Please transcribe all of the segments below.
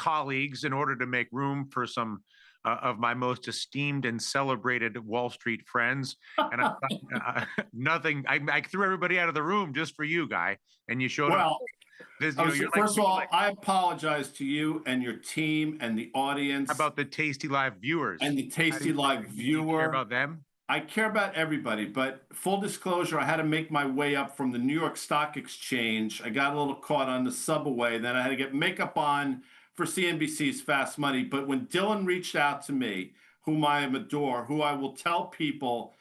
colleagues in order to make room for some of my most esteemed and celebrated Wall Street friends. And I nothing. I threw everybody out of the room just for you, Guy, and you showed up. Well, This, you know, you're first like, of all, I apologize to you and your team and the audience. how about the Tasty Live viewers? And the Tasty Live viewer. Do you care about them? I care about everybody, but full disclosure, I had to make my way up from the New York Stock Exchange. I got a little caught on the subway. Then I had to get makeup on for CNBC's Fast Money. But when Dylan reached out to me, whom I adore, who I will tell people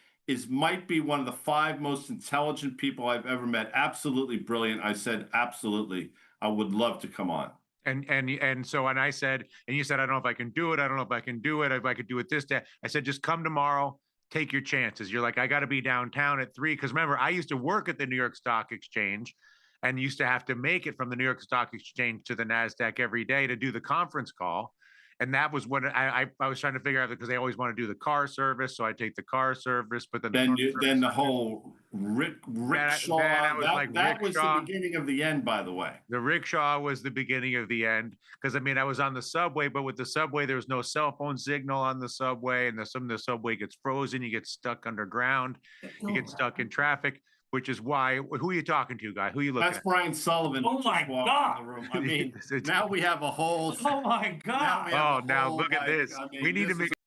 might be one of the 5 most intelligent people I've ever met, absolutely brilliant, I said, absolutely, I would love to come on. And so I said, and you said, I don't know if I can do it. I don't know if I can do it. If I could do it this day. I said, just come tomorrow. Take your chances. You're like, I got to be downtown at 3. Because remember, I used to work at the New York Stock Exchange and used to have to make it from the New York Stock Exchange to the NASDAQ every day to do the conference call. And that was when I was trying to figure out, because they always want to do the car service. So I take the car service, but then the whole rickshaw, that was the beginning of the end, by the way. The rickshaw was the beginning of the end. Because I mean, I was on the subway, but with the subway, there was no cell phone signal on the subway. And some of the subway gets frozen. You get stuck underground. You get stuck in traffic. Which is why, who are you talking to, Guy? Who are you looking at? That's Brian Sullivan. Oh my God. In the room. I mean, now we have a whole. Oh my God. Now look at this. I mean,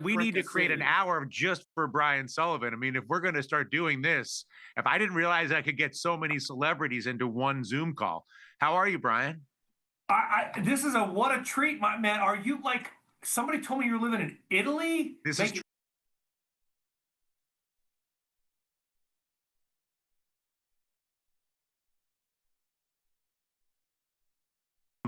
we need to create an hour just for Brian Sullivan. I mean, if we're going to start doing this, if I didn't realize I could get so many celebrities into one Zoom call. How are you, Brian? This is what a treat, my man. Are you like, somebody told me you're living in Italy? This is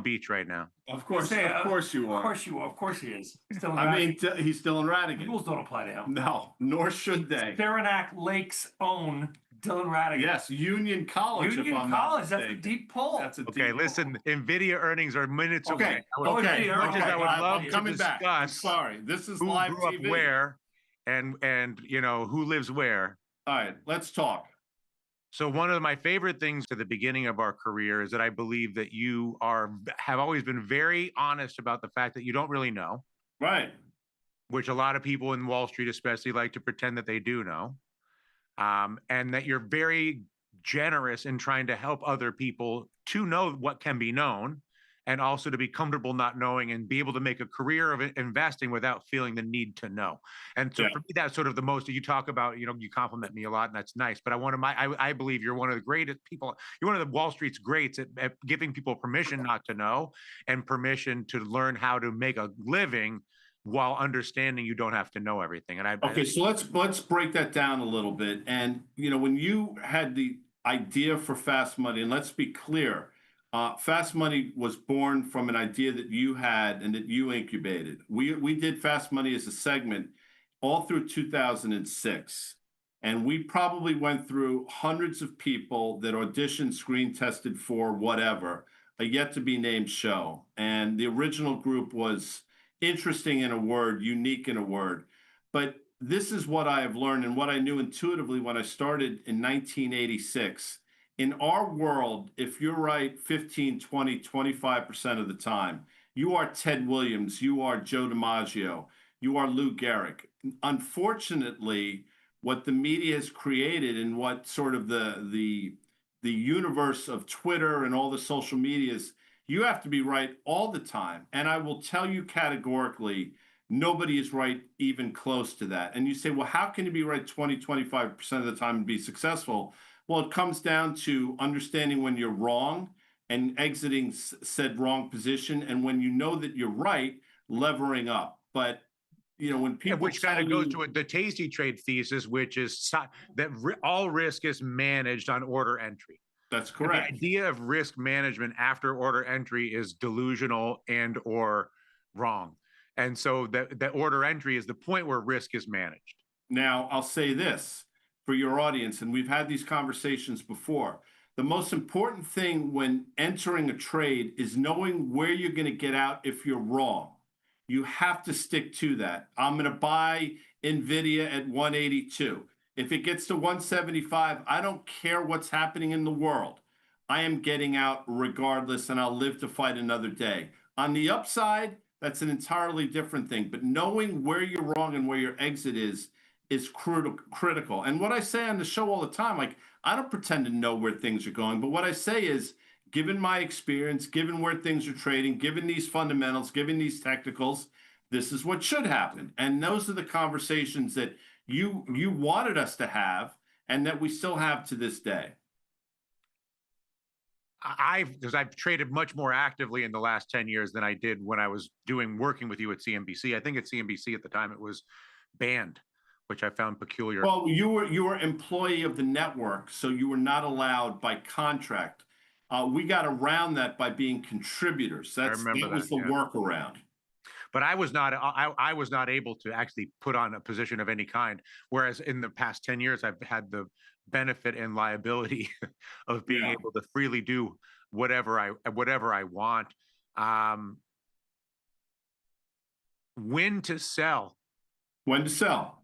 Beach right now. Of course you are. Of course you are. Of course he is. He's still in Radigan. Rules don't apply to him. No, nor should they. Saranac Lake's own Dylan Radigan. Yes, Union College. Union College. That's a deep pull. That's a deep pull. Listen, NVIDIA earnings are minutes away. Okay. I would love to coming discuss. Back. I'm sorry, this is who live grew TV. Up where, and you know who lives where. All right, let's talk. So one of my favorite things at the beginning of our career is that I believe that you have always been very honest about the fact that you don't really know. Right. Which a lot of people in Wall Street especially like to pretend that they do know. And that you're very generous in trying to help other people to know what can be known, and also to be comfortable not knowing and be able to make a career of investing without feeling the need to know. And so for me, that's sort of the most, you talk about, you know, you compliment me a lot and that's nice, but I believe you're one of the greatest people. You're one of the Wall Street's greats at giving people permission not to know and permission to learn how to make a living while understanding you don't have to know everything. And so let's break that down a little bit. And, you know, when you had the idea for Fast Money, and let's be clear, Fast Money was born from an idea that you had and that you incubated. We did Fast Money as a segment all through 2006. And we probably went through hundreds of people that auditioned, screen tested for whatever, a yet to be named show. And the original group was interesting in a word, unique in a word. But this is what I have learned and what I knew intuitively when I started in 1986. In our world, if you're right 15, 20, 25% of the time, you are Ted Williams, you are Joe DiMaggio, you are Lou Gehrig. Unfortunately, what the media has created and what sort of the universe of Twitter and all the social medias, you have to be right all the time. And I will tell you categorically, nobody is right even close to that. And you say, well, how can you be right 20, 25% of the time and be successful? Well, it comes down to understanding when you're wrong and exiting said wrong position. And when you know that you're right, levering up. But, you know, when people which kind of goes to the tasty trade thesis, which is that all risk is managed on order entry. That's correct. And the idea of risk management after order entry is delusional and or wrong. And so that order entry is the point where risk is managed. Now, I'll say this for your audience, and we've had these conversations before. The most important thing when entering a trade is knowing where you're going to get out if you're wrong. You have to stick to that. I'm going to buy NVIDIA at 182. If it gets to 175, I don't care what's happening in the world. I am getting out regardless, and I'll live to fight another day. On the upside, that's an entirely different thing. But knowing where you're wrong and where your exit is critical. And what I say on the show all the time, like I don't pretend to know where things are going, but what I say is, given my experience, given where things are trading, given these fundamentals, given these technicals, this is what should happen. And those are the conversations that you wanted us to have and that we still have to this day. Because I've traded much more actively in the last 10 years than I did when I was working with you at CNBC. I think at CNBC at the time it was banned, which I found peculiar. Well, you were employee of the network, so you were not allowed by contract. We got around that by being contributors. I remember That was the yeah. workaround. But I was not able to actually put on a position of any kind. Whereas in the past 10 years, I've had the benefit and liability of being able to freely do whatever I want. When to sell. When to sell.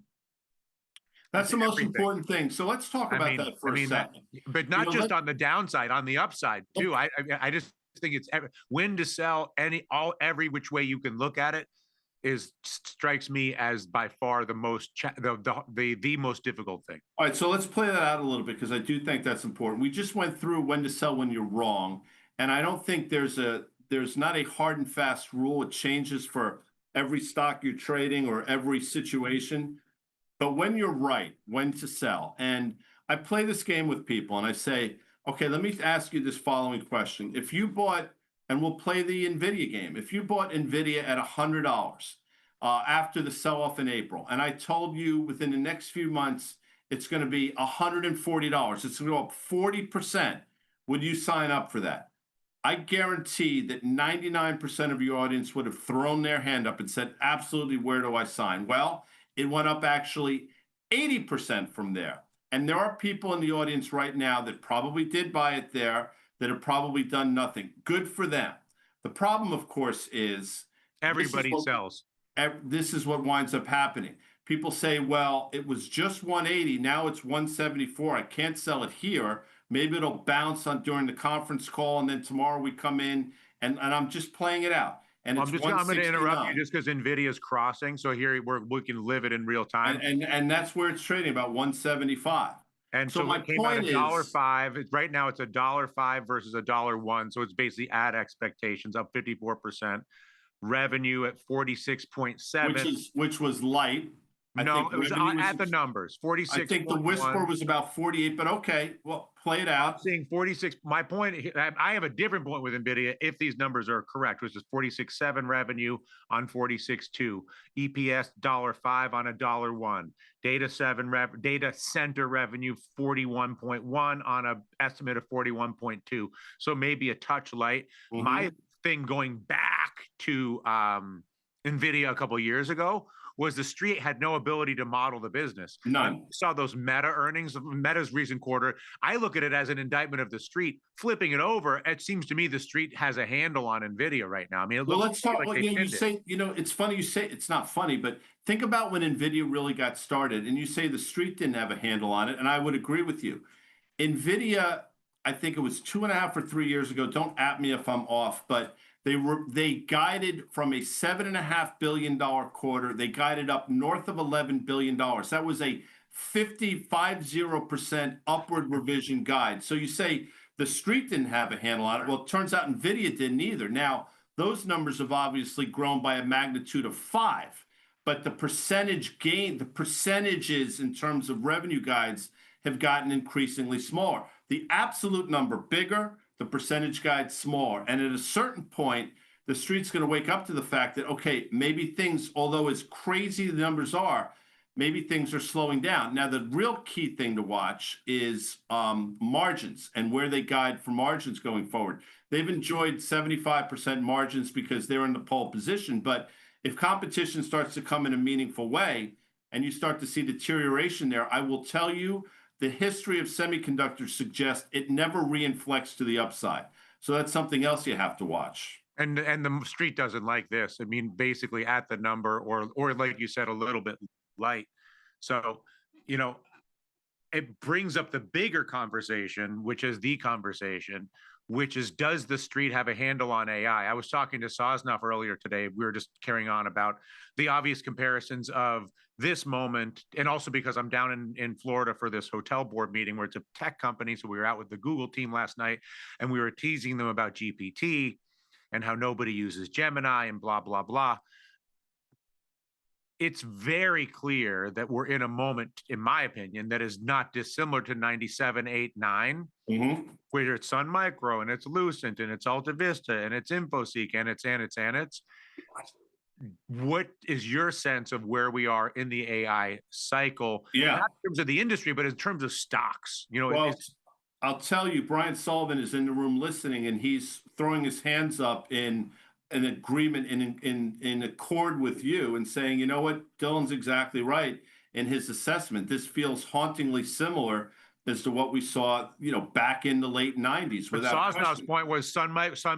That's the most everything. Important thing. So let's talk about that for a second. But not just on the downside, on the upside too. I just think it's when to sell every which way you can look at it strikes me as by far the most the most difficult thing. All right, so let's play that out a little bit because I do think that's important. We just went through when to sell when you're wrong, and I don't think there's not a hard and fast rule. It changes for every stock you're trading or every situation. But when you're right, when to sell. And I play this game with people and I say, okay, let me ask you this following question. If you bought, and we'll play the NVIDIA game, if you bought NVIDIA at $100 after the sell-off in April, and I told you within the next few months, it's going to be $140, it's going to go up 40%, would you sign up for that? I guarantee that 99% of your audience would have thrown their hand up and said, absolutely, where do I sign? Well, it went up actually 80% from there. And there are people in the audience right now that probably did buy it there that have probably done nothing. Good for them. The problem, of course, is everybody sells. This is what winds up happening. People say, well, it was just 180. Now it's 174. I can't sell it here. Maybe it'll bounce on during the conference call. And then tomorrow we come in and I'm just playing it out. And I'm going to interrupt you just because NVIDIA is crossing. So here we can live it in real time. And that's where it's trading, about 175. And so my point is $1.05. Right now it's $1.05 versus $1.01. So it's basically at expectations, up 54%. Revenue at 46.7, which was light. No, it was at the numbers. 46. I think the whisper was about 48, but okay, well, play it out. I'm saying 46. My point, I have a different point with NVIDIA if these numbers are correct, which is 46.7 revenue on 46.2, EPS $1.05 on $1.01, data center revenue 41.1 on an estimate of 41.2. So maybe a touch light. Mm-hmm. My thing going back to NVIDIA a couple of years ago was the street had no ability to model the business. None. You saw those Meta earnings, Meta's recent quarter. I look at it as an indictment of the street. Flipping it over, it seems to me the street has a handle on NVIDIA right now. I mean, let's talk. Like you say, it's funny you say it's not funny, but think about when NVIDIA really got started, and you say the street didn't have a handle on it, and I would agree with you. NVIDIA, I think it was 2.5 or 3 years ago. Don't at me if I'm off, but they guided from a $7.5 billion quarter. They guided up north of $11 billion. That was a 50% upward revision guide. So you say the street didn't have a handle on it. Well, it turns out NVIDIA didn't either. Now, those numbers have obviously grown by a magnitude of 5, but the percentage gain, the percentages in terms of revenue guides have gotten increasingly smaller. The absolute number bigger, the percentage guide smaller. And at a certain point, the street's going to wake up to the fact that, okay, maybe things, although as crazy the numbers are, maybe things are slowing down. Now, the real key thing to watch is margins and where they guide for margins going forward. They've enjoyed 75% margins because they're in the pole position. But if competition starts to come in a meaningful way and you start to see deterioration there, I will tell you, the history of semiconductors suggests it never reinflects to the upside. So that's something else you have to watch. And the street doesn't like this. I mean, basically at the number or like you said, a little bit light. So, it brings up the bigger conversation, which is the conversation, which is, does the street have a handle on AI? I was talking to Sosnoff earlier today. We were just carrying on about the obvious comparisons of this moment, and also because I'm down in Florida for this hotel board meeting where it's a tech company. So we were out with the Google team last night, and we were teasing them about GPT and how nobody uses Gemini and blah, blah, blah. It's very clear that we're in a moment, in my opinion, that is not dissimilar to 97, 8, 9, where it's Sun Micro and it's Lucent and it's Alta Vista and it's InfoSeek and it's. What is your sense of where we are in the AI cycle? Yeah. Not in terms of the industry, but in terms of stocks. You know, Well, I'll tell you, Brian Sullivan is in the room listening, and he's throwing his hands up in an agreement, in accord with you, and saying, you know what, Dylan's exactly right in his assessment. This feels hauntingly similar as to what we saw, back in the late 90s. but Without Sosnow's question. point was Sun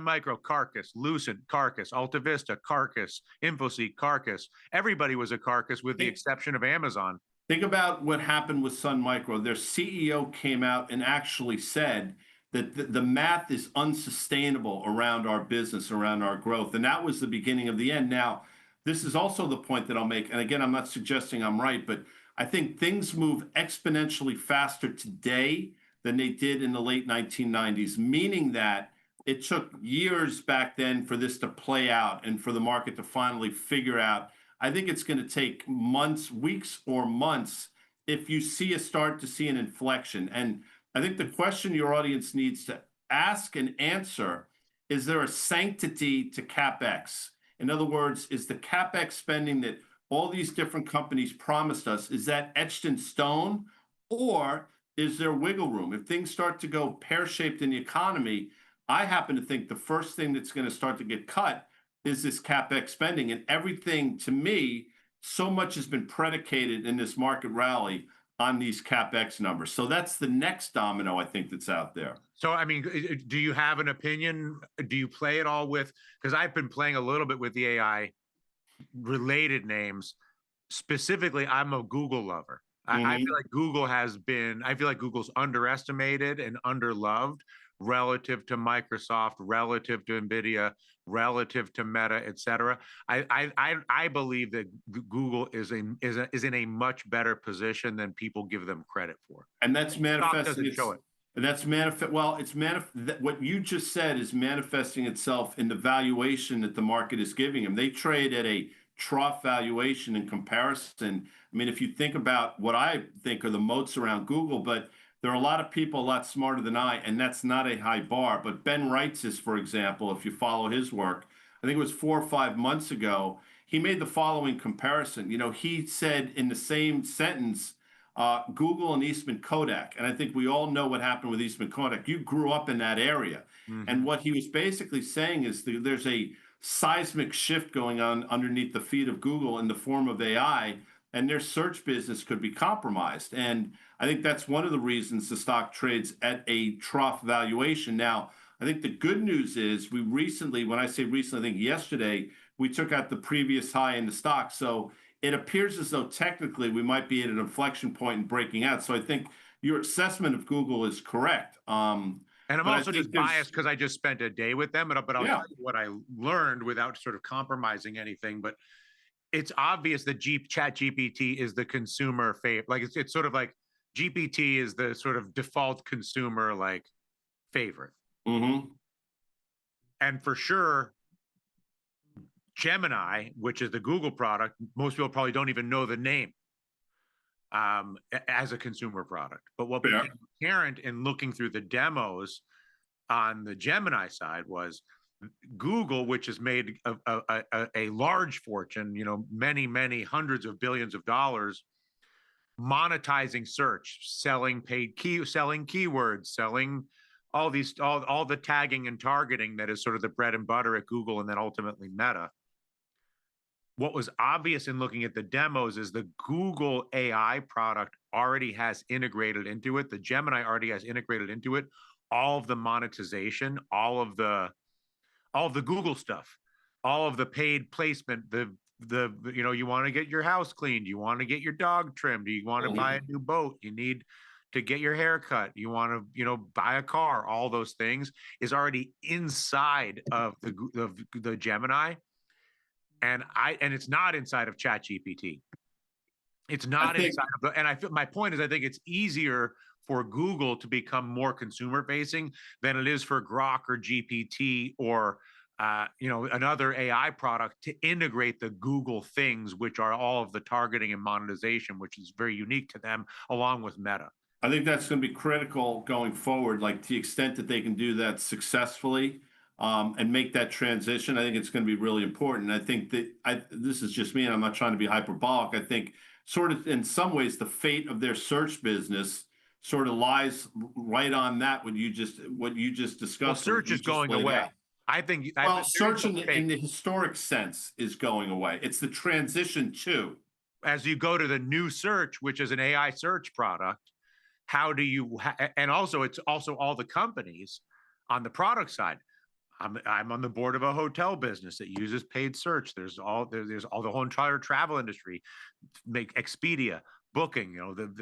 Micro, carcass, Lucent, carcass, Alta Vista, carcass, InfoSeek, carcass. Everybody was a carcass with the exception of Amazon. Think about what happened with Sun Micro. Their CEO came out and actually said that the math is unsustainable around our business, around our growth. And that was the beginning of the end. Now, this is also the point that I'll make. And again, I'm not suggesting I'm right, but I think things move exponentially faster today than they did in the late 1990s, meaning that it took years back then for this to play out and for the market to finally figure out. I think it's going to take months, weeks, or months if you start to see an inflection. And I think the question your audience needs to ask and answer, is there a sanctity to CapEx? In other words, is the CapEx spending that all these different companies promised us, is that etched in stone, or is there wiggle room? If things start to go pear-shaped in the economy, I happen to think the first thing that's going to start to get cut is this CapEx spending. And everything, to me, so much has been predicated in this market rally on these CapEx numbers. So that's the next domino, I think, that's out there. So, I mean, do you have an opinion? Do you play it all with, because I've been playing a little bit with the AI related names. Specifically, I'm a Google lover. I feel like I feel like Google's underestimated and underloved relative to Microsoft, relative to NVIDIA, relative to Meta, et cetera. I believe that Google is in a much better position than people give them credit for. And that's manifesting. Doesn't show it. That's well, what you just said is manifesting itself in the valuation that the market is giving them. They trade at a trough valuation in comparison. I mean, if you think about what I think are the moats around Google, but there are a lot of people a lot smarter than I, and that's not a high bar. But Ben Reitzes, for example, if you follow his work, I think it was 4 or 5 months ago, he made the following comparison. He said in the same sentence, Google and Eastman Kodak. And I think we all know what happened with Eastman Kodak. You grew up in that area. And what he was basically saying is there's a seismic shift going on underneath the feet of Google in the form of AI, and their search business could be compromised. And I think that's one of the reasons the stock trades at a trough valuation. Now, I think the good news is we recently, when I say recently, I think yesterday, we took out the previous high in the stock. So it appears as though technically we might be at an inflection point and breaking out. So I think your assessment of Google is correct. And I'm also just biased because I just spent a day with them, but I'll tell you what I learned without sort of compromising anything. But it's obvious that Chat GPT is the consumer favorite. Like it's sort of like GPT is the sort of default consumer like favorite. And for sure, Gemini, which is the Google product, most people probably don't even know the name as a consumer product. But what became apparent in looking through the demos on the Gemini side was Google, which has made a large fortune, many, many hundreds of billions of dollars, monetizing search, selling keywords, selling all the tagging and targeting that is sort of the bread and butter at Google and then ultimately Meta. What was obvious in looking at the demos is the Google AI product already has integrated into it. The Gemini already has integrated into it all of the monetization, all of the Google stuff, all of the paid placement, you want to get your house cleaned, you want to get your dog trimmed, you want to buy a new boat, you need to get your hair cut, you want to, buy a car, all those things is already inside of the Gemini. And it's not inside of Chat GPT. It's I not think inside of and I feel my point is I think it's easier for Google to become more consumer facing than it is for Grok or GPT or another AI product to integrate the Google things, which are all of the targeting and monetization, which is very unique to them, along with Meta. I think that's going to be critical going forward, like to the extent that they can do that successfully, and make that transition. I think it's going to be really important. I think that this is just me, and I'm not trying to be hyperbolic. I think sort of in some ways the fate of their search business sort of lies right on that what you just Well, discussed, or what search you is just going laid away. out. I think Well, there is search no in the historic sense is going away. It's the transition to. as you go to the new search, which is an AI search product. How do you? And also, it's also all the companies on the product side. I'm on the board of a hotel business that uses paid search. There's all the whole entire travel industry, make Expedia, Booking.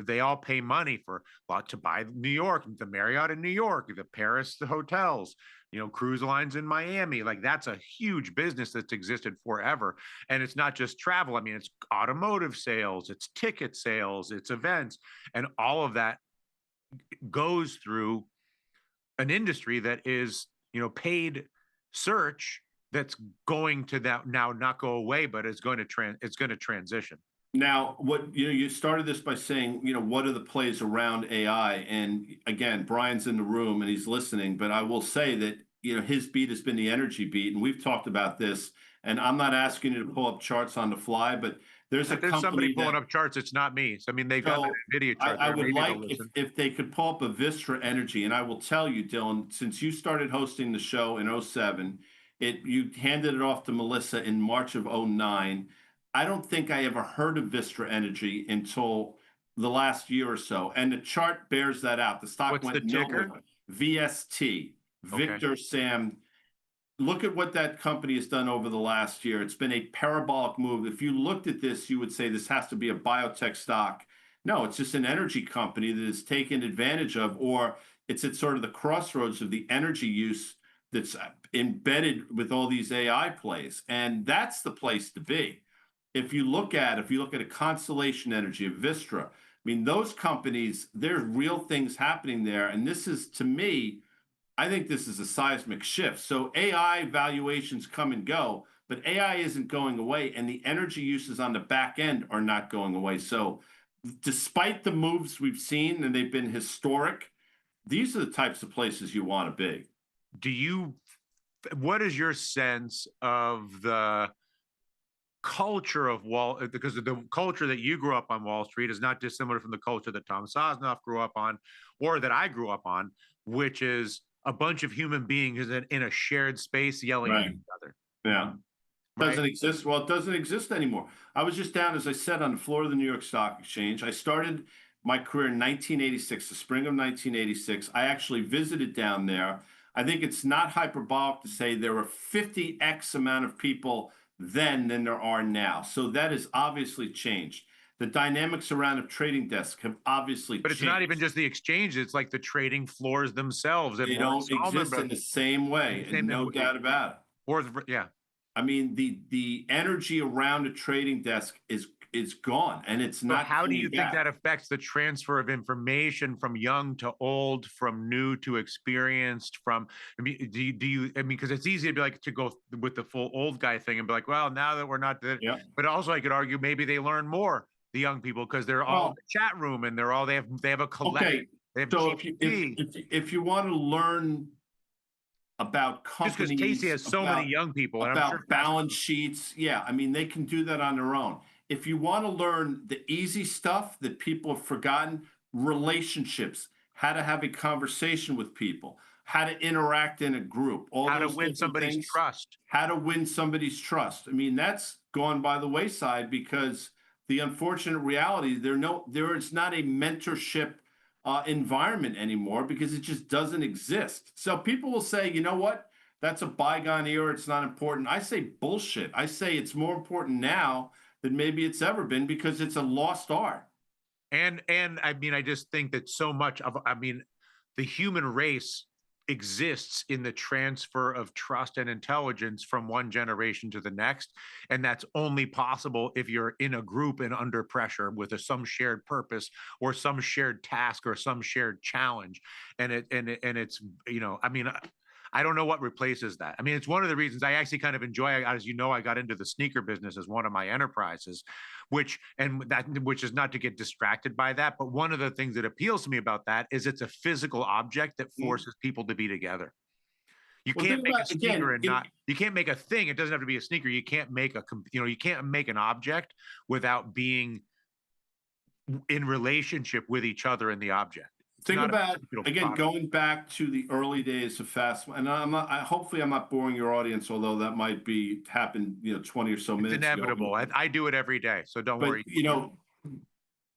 They all pay money for to buy New York, the Marriott in New York, the Paris the hotels, cruise lines in Miami. Like that's a huge business that's existed forever, and it's not just travel. I mean, it's automotive sales, it's ticket sales, it's events, and all of that goes through an industry that is paid search that's going to that now not go away, but it's going to transition. Now, what you started this by saying, what are the plays around AI? And again, Brian's in the room and he's listening, but I will say that, his beat has been the energy beat, and we've talked about this. And I'm not asking you to pull up charts on the fly, but there's a If there's somebody company pulling that. up charts, it's not me. So, I mean, they've got So the NVIDIA chart I there. would Maybe they'll like listen. if they could pull up a Vistra Energy, and I will tell you, Dylan, since you started hosting the show in '07, you handed it off to Melissa in March of '09. I don't think I ever heard of Vistra Energy until the last year or so, and the chart bears that out. The stock What's the went ticker? nowhere. VST, Okay. Victor Sam. Look at what that company has done over the last year. It's been a parabolic move. If you looked at this, you would say this has to be a biotech stock. No, it's just an energy company that is taken advantage of, or it's at sort of the crossroads of the energy use that's embedded with all these AI plays. And that's the place to be. If you look at a Constellation Energy, a Vistra, I mean, those companies, there's real things happening there. And this is, to me, I think this is a seismic shift. So AI valuations come and go, but AI isn't going away, and the energy uses on the back end are not going away. So despite the moves we've seen, and they've been historic, these are the types of places you want to be. What is your sense of the culture of because the culture that you grew up on Wall Street is not dissimilar from the culture that Tom Sosnoff grew up on, or that I grew up on, which is a bunch of human beings in a shared space yelling at Right. each other. Yeah. Right? Doesn't exist. Well, it doesn't exist anymore. I was just down, as I said, on the floor of the New York Stock Exchange. I started my career in 1986, the spring of 1986. I actually visited down there. I think it's not hyperbolic to say there were 50x amount of people then than there are now. So that has obviously changed. The dynamics around a trading desk have obviously But it's not even changed. just the exchange; it's like the trading floors themselves. And They Warren don't Solomon, exist but in the same way, and same no doubt about it. yeah. I mean, the energy around a trading desk is gone, and it's So not how do you coming think back. that affects the transfer of information from young to old, from new to experienced? I mean, I mean, because it's easy to be like to go with the full old guy thing and be like, well, now that we're not there, Yeah. but also I could argue maybe they learn more, the young people, because they're all in Well, the chat room and they have a collective, okay. they have So if you want to learn about just because Casey companies, has so many young people, and I'm sure about balance sheets, yeah, I mean, they can do that on their own. If you want to learn the easy stuff that people have forgotten, relationships, how to have a conversation with people, how to interact in a group, all how to those win different somebody's things, trust. how to win somebody's trust. I mean, that's gone by the wayside because the unfortunate reality there is not a mentorship environment anymore because it just doesn't exist. So people will say, you know what? That's a bygone era. It's not important. I say bullshit. I say it's more important now than maybe it's ever been because it's a lost art. And I mean, I just think that so much of, I mean, the human race exists in the transfer of trust and intelligence from one generation to the next, and that's only possible if you're in a group and under pressure with some shared purpose or some shared task or some shared challenge. And it's, I mean, I don't know what replaces that. I mean, it's one of the reasons I actually kind of enjoy, as you know, I got into the sneaker business as one of my enterprises, which is not to get distracted by that, but one of the things that appeals to me about that is it's a physical object that Mhm. forces people to be together. You Well, can't think make a about sneaker again, and not, you can't make a thing. It doesn't have to be a sneaker. You can't make you can't make an object without being in relationship with each other in the object. It's think not a about physical again product. going back to the early days of fast. And I'm not. Hopefully, I'm not boring your audience, although that might be happened, 20 or so It's minutes ago. inevitable. I do it every day, so don't But worry.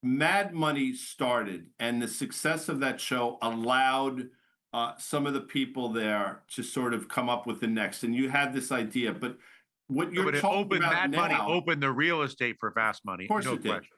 Mad Money started, and the success of that show allowed some of the people there to sort of come up with the next. And you had this idea, but what No, you're but it talking opened about Mad Money, now, opened the real estate for fast money, of course, no it did. question.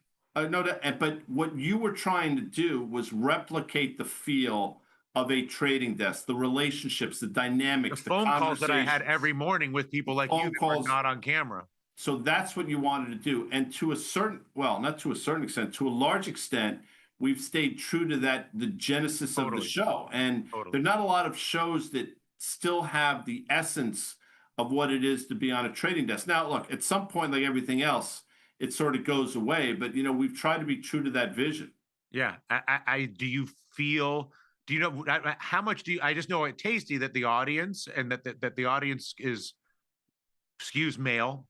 No, but what you were trying to do was replicate the feel of a trading desk, the relationships, the The dynamics, the phone calls that I had conversations, every morning with the people like you phone that were calls. not on camera. So that's what you wanted to do. And to a certain, well, not to a certain extent, to a large extent, we've stayed true to that, the genesis of the Totally, show. And there totally. are not a lot of shows that still have the essence of what it is to be on a trading desk. Now, look, at some point, like everything else, it sort of goes away. But, we've tried to be true to that vision. Yeah. Do you feel, do you know, how much do you, I just know at Tasty that the audience and that the audience skews male.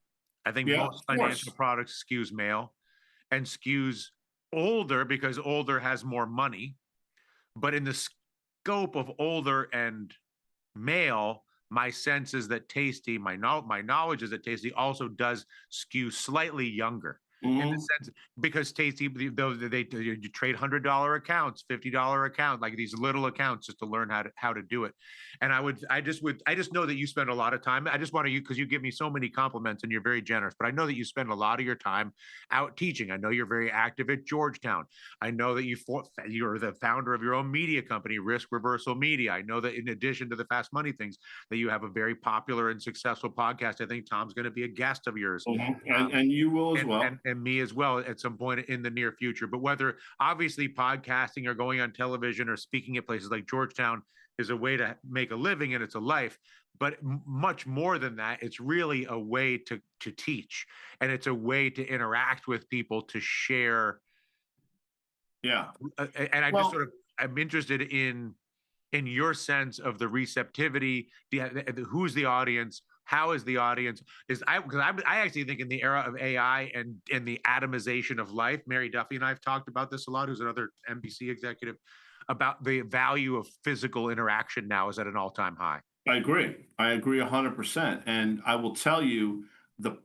I think Yeah, most of financial course. products skews male and skews older because older has more money. But in the scope of older and male, my sense is that Tasty, my knowledge is that Tasty also does skew slightly younger in the Hmm. sense because Tasty, those they you trade $100 accounts, $50 account, like these little accounts just to learn how to do it. And I just know that you spend a lot of time. I just want to you because you give me so many compliments and you're very generous, but I know that you spend a lot of your time out teaching. I know you're very active at Georgetown. I know that you're the founder of your own media company, Risk Reversal Media. I know that in addition to the fast money things, that you have a very popular and successful podcast. I think Tom's going to be a guest of yours, Hmm. And you will as and, well. and me as well at some point in the near future. But whether obviously podcasting or going on television or speaking at places like Georgetown is a way to make a living and it's a life, but much more than that, it's really a way to teach, and it's a way to interact with people, to share. Yeah. And I just Well, sort of I'm interested in your sense of the receptivity, who's the audience, how is the audience, is I because I actually think in the era of AI and the atomization of life, Mary Duffy and I've talked about this a lot, who's another NBC executive, about the value of physical interaction now is at an all-time high. I agree. I agree 100%. And I will tell you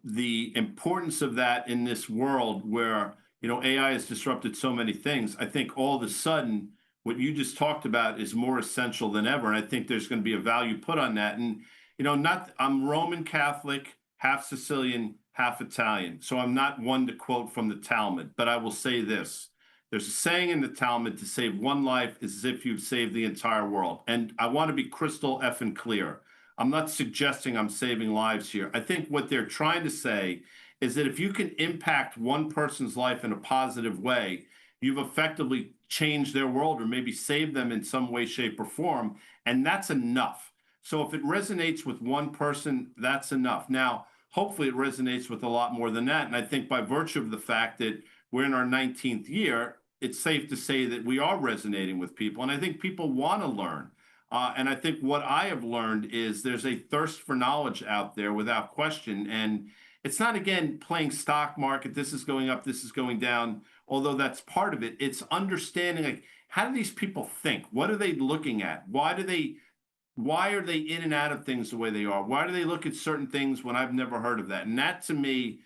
the importance of that in this world where, AI has disrupted so many things. I think all of a sudden what you just talked about is more essential than ever. And I think there's going to be a value put on that. And, not I'm Roman Catholic, half Sicilian, half Italian. So I'm not one to quote from the Talmud, but I will say this. There's a saying in the Talmud, to save one life is as if you've saved the entire world. And I want to be crystal effing clear. I'm not suggesting I'm saving lives here. I think what they're trying to say is that if you can impact one person's life in a positive way, you've effectively changed their world or maybe saved them in some way, shape, or form. And that's enough. So if it resonates with one person, that's enough. Now, hopefully it resonates with a lot more than that. And I think by virtue of the fact that we're in our 19th year, it's safe to say that we are resonating with people. And I think people want to learn. And I think what I have learned is there's a thirst for knowledge out there without question. And it's not, again, playing stock market. This is going up, this is going down, although that's part of it. It's understanding, like, how do these people think? What are they looking at? Why are they in and out of things the way they are? Why do they look at certain things when I've never heard of that? And that to me,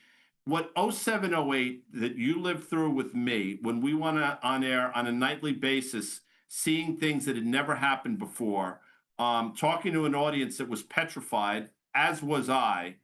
what 0708 that you lived through with me when we went on air on a nightly basis, seeing things that had never happened before, talking to an audience that was petrified, as was I.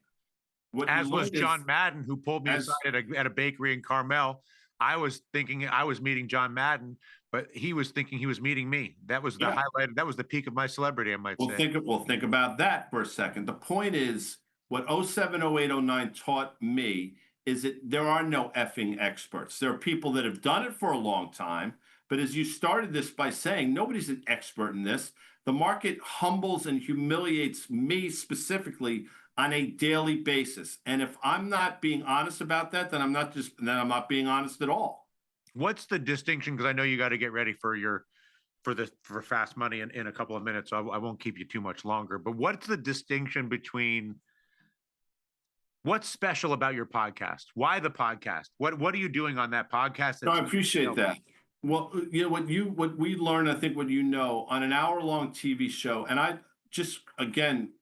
What you As was learn is John Madden, who pulled me aside as at a bakery in Carmel I was thinking I was meeting John Madden, but he was thinking he was meeting me. That was the Yeah. highlight. That was the peak of my celebrity, I might say. Think about that for a second. The point is, what 07, 08, 09 taught me is that there are no effing experts. There are people that have done it for a long time. But as you started this by saying, nobody's an expert in this. The market humbles and humiliates me specifically on a daily basis. And if I'm not being honest about that, then I'm not being honest at all. What's the distinction? Because I know you got to get ready for for fast money in a couple of minutes. So I won't keep you too much longer. But what's the distinction between what's special about your podcast? Why the podcast? What are you doing on that podcast? No, I That's appreciate that. Well, what we learn, I think what you know on an hour-long TV show, and I just again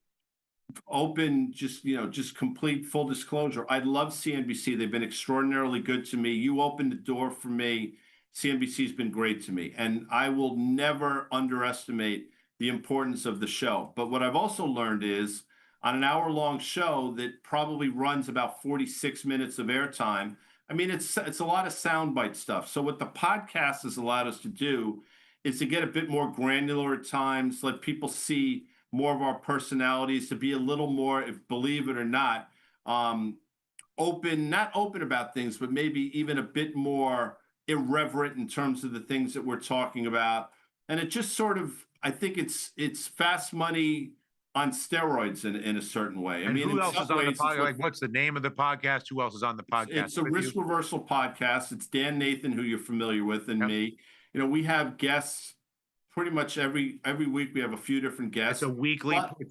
open, just complete full disclosure. I love CNBC. They've been extraordinarily good to me. You opened the door for me. CNBC's been great to me, and I will never underestimate the importance of the show. But what I've also learned is on an hour-long show that probably runs about 46 minutes of airtime. I mean, it's a lot of soundbite stuff. So what the podcast has allowed us to do is to get a bit more granular at times, let people see more of our personalities, to be a little more, if believe it or not, open, not open about things, but maybe even a bit more irreverent in terms of the things that we're talking about. And it just sort of, I think it's fast money on steroids in a certain way. I and mean, who in else some is on the ways, podcast? Like, what's the name of the podcast? Who else is on the podcast? it's a with risk you? reversal podcast. It's Dan Nathan, who you're familiar with, and Yep. me. We have guests pretty much every week. We have a few different guests. It's a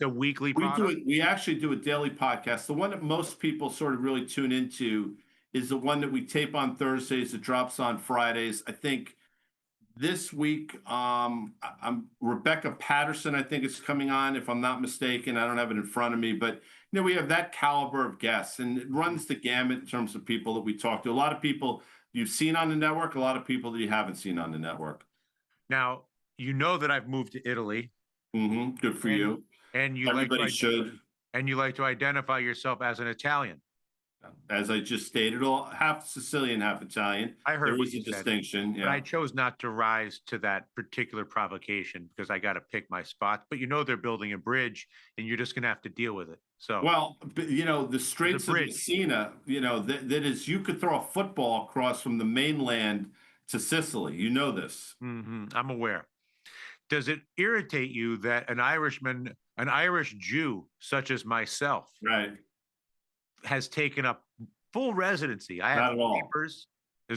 weekly We do product. it. We actually do a daily podcast. The one that most people sort of really tune into is the one that we tape on Thursdays. It drops on Fridays. I think this week, I'm Rebecca Patterson. I think is coming on, if I'm not mistaken. I don't have it in front of me, but we have that caliber of guests, and it runs the gamut in terms of people that we talk to. A lot of people you've seen on the network, a lot of people that you haven't seen on the network. Now, you know that I've moved to Italy, Good for and you. and you Everybody like to should. and you like to identify yourself as an Italian. As I just stated, all half Sicilian, half Italian. I heard There what is a you said, distinction. but I Yeah. chose not to rise to that particular provocation because I got to pick my spots. But they're building a bridge, and you're just going to have to deal with it. So, Well, but, the Straits of bridge. Messina, that is, you could throw a football across from the mainland to Sicily. You know this. I'm aware. Does it irritate you that an Irish Jew such as myself, Right. has taken up full residency? I have Not at all. papers.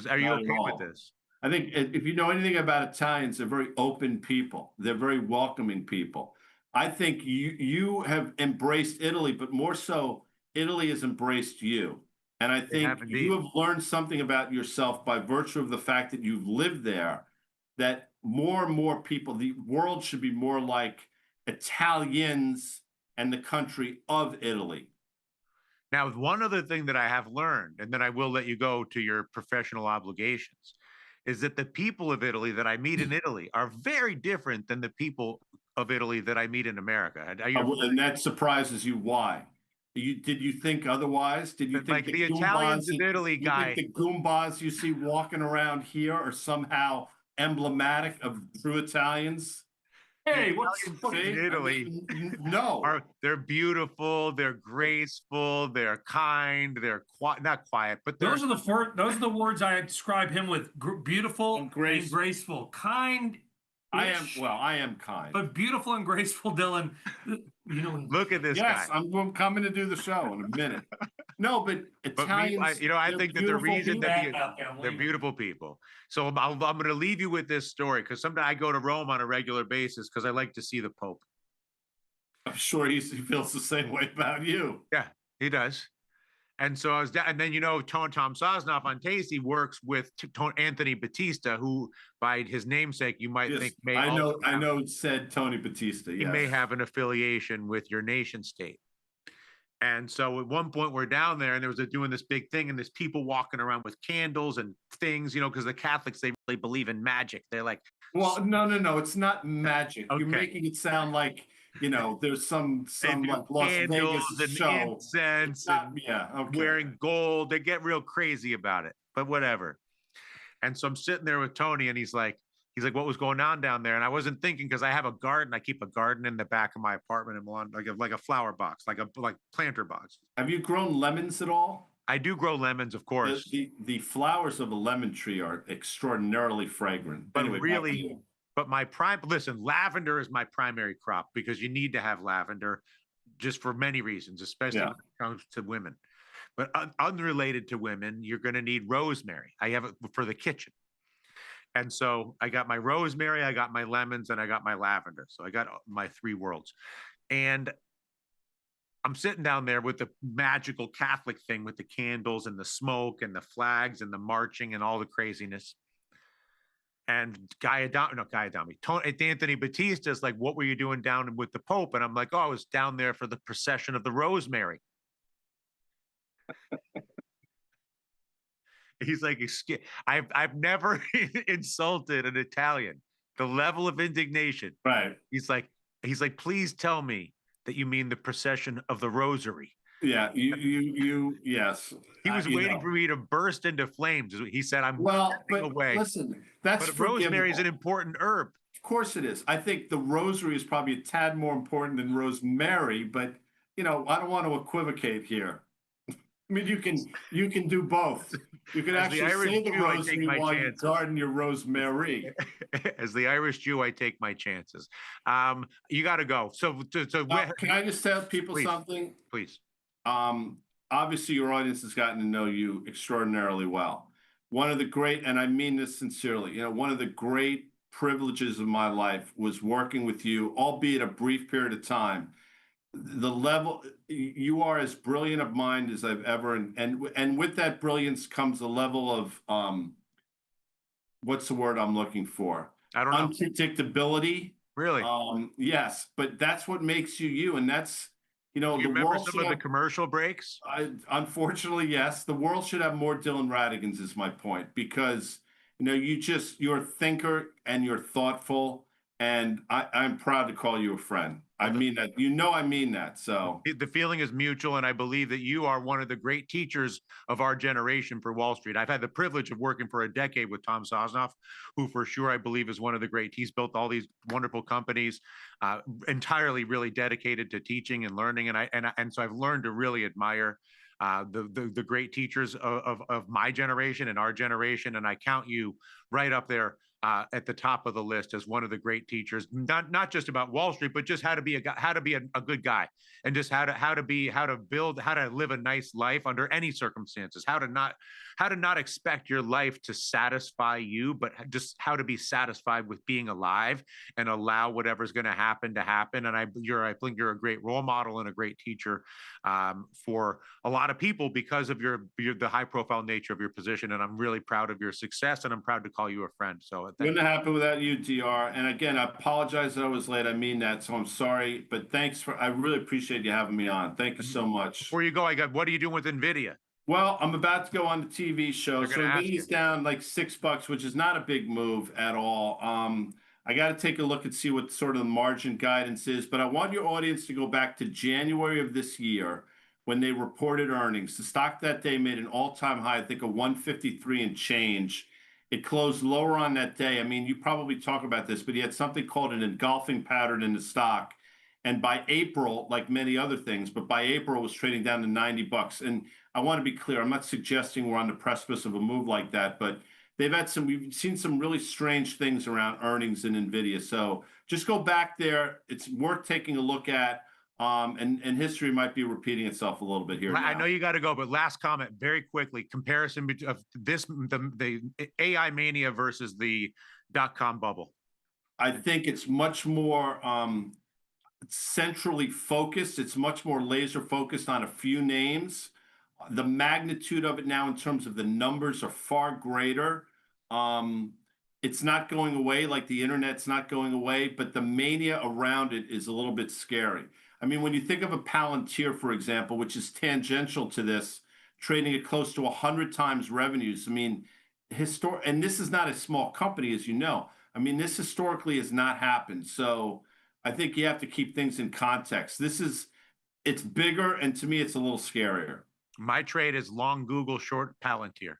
Are you Not at okay with all. this? I think if you know anything about Italians, they're very open people. They're very welcoming people. I think you have embraced Italy, but more so, Italy has embraced you. And I They think have you indeed. have learned something about yourself by virtue of the fact that you've lived there, that more and more people, the world should be more like Italians and the country of Italy. Now, one other thing that I have learned, and then I will let you go to your professional obligations, is that the people of Italy that I meet in Italy are very different than the people of Italy that I meet in America. And that surprises you. Why? Did you think otherwise? Did you think Like the Italians in Italy, you think guy? the Goombas you see walking around here are somehow emblematic of true Italians? Hey, Italians See? in Italy No. they're beautiful, they're graceful, they're kind, they're not quiet, but those are the words I describe him with: beautiful and graceful, kind. I am kind. But beautiful and graceful, Dylan. Look at this Yes, guy. I'm coming to do the show in a minute. No, but Italians, I think that the reason that they're leaving. beautiful people. So I'm going to leave you with this story because sometimes I go to Rome on a regular basis because I like to see the Pope. I'm sure he feels the same way about you. Yeah, he does. And so I was, and then Tom Sosnoff on Tasty works with Anthony Batista, who by his namesake you might think may. I know. Said Tony Batista. He may have an affiliation with your nation state. And so at one point we're down there, and there was doing this big thing, and there's people walking around with candles and things, because the Catholics, they really believe in magic. They're like, well, no, it's not magic. Okay. You're making it sound like there's some like Las Vegas and show. Incense Not, and yeah, okay. wearing gold. They get real crazy about it, but whatever. And so I'm sitting there with Tony, and he's like, what was going on down there? And I wasn't thinking, because I have a garden. I keep a garden in the back of my apartment in Milan, like a flower box, like planter box. Have you grown lemons at all? I do grow lemons, of course, The flowers of a lemon tree are extraordinarily fragrant. but Anyway, back to really, you. but my prime listen, lavender is my primary crop because you need to have lavender just for many reasons, especially Yeah. when it comes to women. But unrelated to women, you're going to need rosemary. I have it for the kitchen. And so I got my rosemary, I got my lemons, and I got my lavender. So I got my three worlds. And I'm sitting down there with the magical Catholic thing with the candles and the smoke and the flags and the marching and all the craziness. And Anthony Batista is like, what were you doing down with the Pope? And I'm like, oh, I was down there for the procession of the Rosemary. He's like, I've never insulted an Italian. The level of indignation. Right. He's like, please tell me that you mean the procession of the Rosary. Yeah. Yes. He was waiting for me to burst into flames. He said, I'm But away. listen, that's But forgivable. rosemary is an important herb. Of course it is. I think the rosary is probably a tad more important than rosemary, but I don't want to equivocate here. I mean, you can do both. You can As the actually Irish say the Jew, I take rosary my while you chances. garden your rosemary. As the Irish Jew, I take my chances. You got to go. So Can I just tell people Please. something? Please. Obviously, your audience has gotten to know you extraordinarily well. One of the great, and I mean this sincerely, one of the great privileges of my life was working with you, albeit a brief period of time. The level, you are as brilliant of mind as I've ever, and with that brilliance comes a level of what's the word I'm looking for? I don't know. Unpredictability. Really? Yes, but that's what makes you you, and that's Do you the remember world some should of the have. commercial breaks? Unfortunately, yes. The world should have more Dylan Radigans, is my point, because you're a thinker and you're thoughtful, and I'm proud to call you a friend. I mean that. I mean that. So The feeling is mutual, and I believe that you are one of the great teachers of our generation for Wall Street. I've had the privilege of working for a decade with Tom Sosnoff, who for sure I believe is one of the great. He's built all these wonderful companies, entirely really dedicated to teaching and learning, and so I've learned to really admire the great teachers of my generation and our generation, and I count you right up there at the top of the list as one of the great teachers, not just about Wall Street, but just how to be a guy, how to be a good guy, and just how to build, how to live a nice life under any circumstances, how to not expect your life to satisfy you, but just how to be satisfied with being alive and allow whatever's going to happen to happen. And I think you're a great role model and a great teacher for a lot of people because of the high profile nature of your position. And I'm really proud of your success, and I'm proud to call you a friend. So wouldn't have happened without you, DR. And again, I apologize that I was late. I mean that, so I'm sorry. But I really appreciate you having me on. Thank you so much. Before you go, what are you doing with NVIDIA? Well, I'm about to go on the TV show. So NVIDIA's down like $6, which is not a big move at all. I got to take a look and see what sort of the margin guidance is. But I want your audience to go back to January of this year when they reported earnings. The stock that day made an all-time high, I think, of 153 and change. It closed lower on that day. I mean, you probably talk about this, but you had something called an engulfing pattern in the stock. And by April, like many other things, but by April, it was trading down to $90. And I want to be clear, I'm not suggesting we're on the precipice of a move like that, but we've seen some really strange things around earnings in NVIDIA. So just go back there. It's worth taking a look at. And history might be repeating itself a little bit here. I know you got to go, but last comment very quickly: comparison of the AI mania versus the .com bubble. I think it's much more centrally focused. It's much more laser focused on a few names. The magnitude of it now in terms of the numbers are far greater. It's not going away, like the internet's not going away, but the mania around it is a little bit scary. I mean, when you think of a Palantir, for example, which is tangential to this, trading at close to 100 times revenues. I mean, and this is not a small company, as you know. I mean, this historically has not happened. So I think you have to keep things in context. It's bigger, and to me, it's a little scarier. My trade is long Google, short Palantir.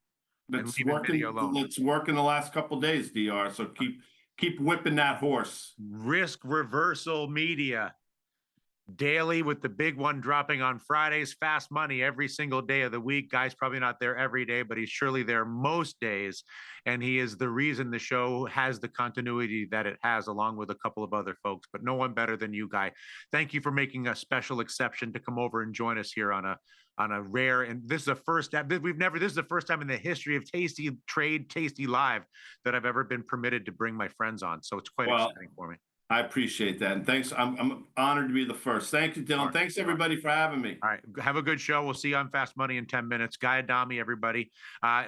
and That's leave NVIDIA working. alone. It's working the last couple of days, Dr. So keep whipping that horse. Risk reversal media. Daily with the big one dropping on Fridays. Fast money every single day of the week. Guy's probably not there every day, but he's surely there most days. And he is the reason the show has the continuity that it has, along with a couple of other folks, but no one better than you, Guy. Thank you for making a special exception to come over and join us here on a rare, and this is the first time this is the first time in the history of Tasty Live that I've ever been permitted to bring my friends on. So it's quite exciting for me. I appreciate that. And thanks. I'm honored to be the first. Thank you, Dylan. Thanks, everybody, for having me. All right. Have a good show. We'll see you on Fast Money in 10 minutes. Guy Adami, everybody.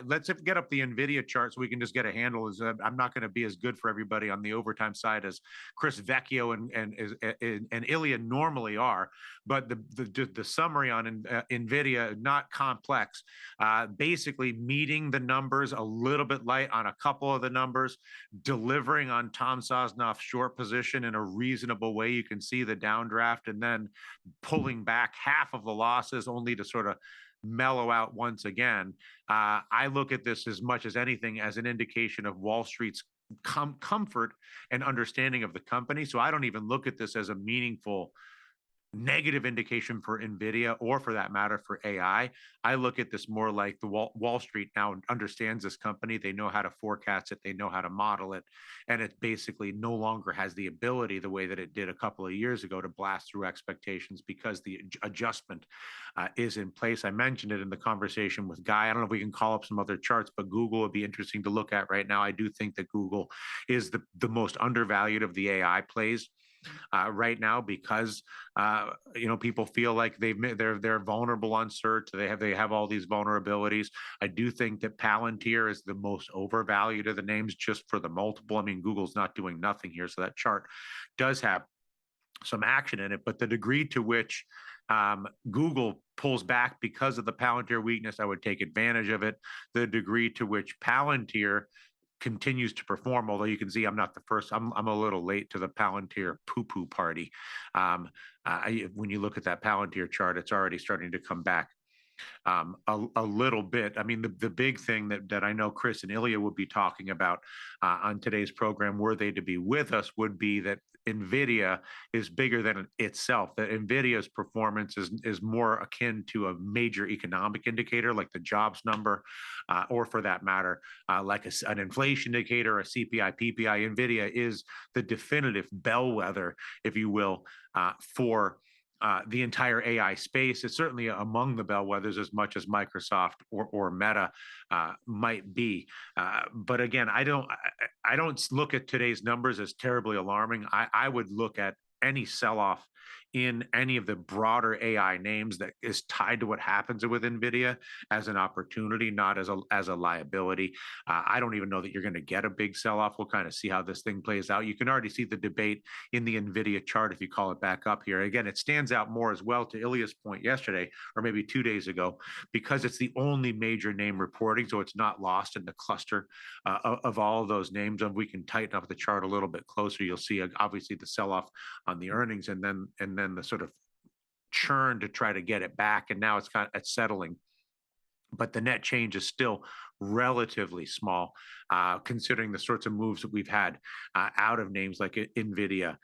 Let's get up the NVIDIA chart so we can just get a handle. I'm not going to be as good for everybody on the overtime side as Chris Vecchio and Ilya normally are. But the summary on NVIDIA, not complex. Basically meeting the numbers, a little bit light on a couple of the numbers, delivering on Tom Sosnoff's short position in a reasonable way. You can see the downdraft, and then pulling back half of the losses only to sort of mellow out once again. I look at this as much as anything as an indication of Wall Street's comfort and understanding of the company. So I don't even look at this as a meaningful negative indication for NVIDIA, or for that matter for AI. I look at this more like the Wall Street now understands this company. They know how to forecast it. They know how to model it. And it basically no longer has the ability, the way that it did a couple of years ago, to blast through expectations because the adjustment is in place. I mentioned it in the conversation with Guy. I don't know if we can call up some other charts, but Google would be interesting to look at right now. I do think that Google is the most undervalued of the AI plays. Right now, because people feel like they're vulnerable on search. They have all these vulnerabilities. I do think that Palantir is the most overvalued of the names just for the multiple. I mean, Google's not doing nothing here, so that chart does have some action in it. But the degree to which Google pulls back because of the Palantir weakness, I would take advantage of it. The degree to which Palantir continues to perform, although you can see I'm not the first. I'm a little late to the Palantir poo-poo party. When you look at that Palantir chart, it's already starting to come back a little bit. I mean, the big thing that I know Chris and Ilya would be talking about on today's program, were they to be with us, would be that NVIDIA is bigger than itself. That NVIDIA's performance is more akin to a major economic indicator like the jobs number, or for that matter, like an inflation indicator, a CPI, PPI. NVIDIA is the definitive bellwether, if you will, for the entire AI space. It's certainly among the bellwethers as much as Microsoft or Meta might be. But again, I don't look at today's numbers as terribly alarming. I would look at any sell-off in any of the broader AI names that is tied to what happens with NVIDIA as an opportunity, not as a liability. I don't even know that you're going to get a big sell-off. We'll kind of see how this thing plays out. You can already see the debate in the NVIDIA chart if you call it back up here. Again, it stands out more as well, to Ilya's point yesterday, or maybe 2 days ago, because it's the only major name reporting, so it's not lost in the cluster of all of those names. And we can tighten up the chart a little bit closer. You'll see obviously the sell-off on the earnings, and then the sort of churn to try to get it back, and now it's settling. But the net change is still relatively small, considering the sorts of moves that we've had out of names like NVIDIA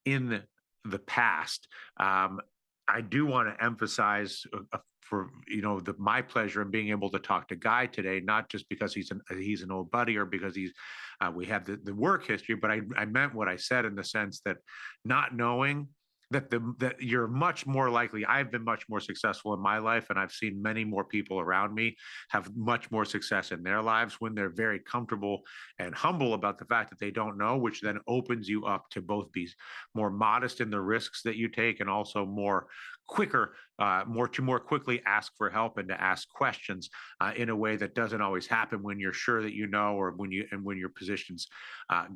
in the past. I do want to emphasize for my pleasure in being able to talk to Guy today, not just because he's an old buddy or because we have the work history, but I meant what I said in the sense that not knowing that you're much more likely. I've been much more successful in my life, and I've seen many more people around me have much more success in their lives when they're very comfortable and humble about the fact that they don't know, which then opens you up to both be more modest in the risks that you take, and also more quickly ask for help and to ask questions in a way that doesn't always happen when you're sure that you know, or when your positions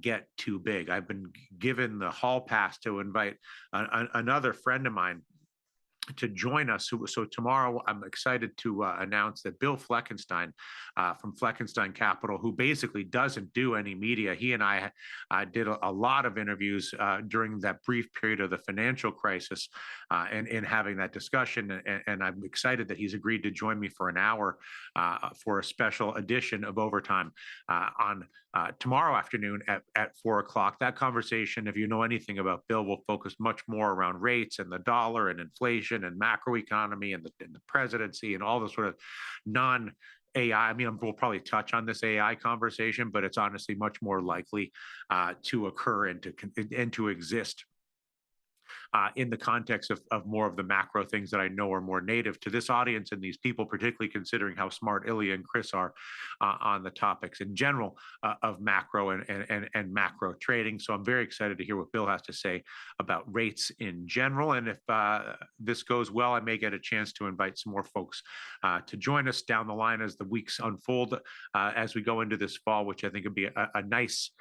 get too big. I've been given the hall pass to invite another friend of mine to join us. So tomorrow, I'm excited to announce that Bill Fleckenstein from Fleckenstein Capital, who basically doesn't do any media, he and I did a lot of interviews during that brief period of the financial crisis, and in having that discussion. And I'm excited that he's agreed to join me for an hour for a special edition of Overtime on tomorrow afternoon at 4 o'clock. That conversation, if you know anything about Bill, will focus much more around rates and the dollar and inflation and macroeconomy and the presidency and all the sort of non AI. I mean, we'll probably touch on this AI conversation, but it's honestly much more likely to occur and to exist in the context of more of the macro things that I know are more native to this audience and these people, particularly considering how smart Ilya and Chris are on the topics in general of macro and macro trading. So I'm very excited to hear what Bill has to say about rates in general. And if this goes well, I may get a chance to invite some more folks to join us down the line as the weeks unfold, as we go into this fall, which I think would be a nice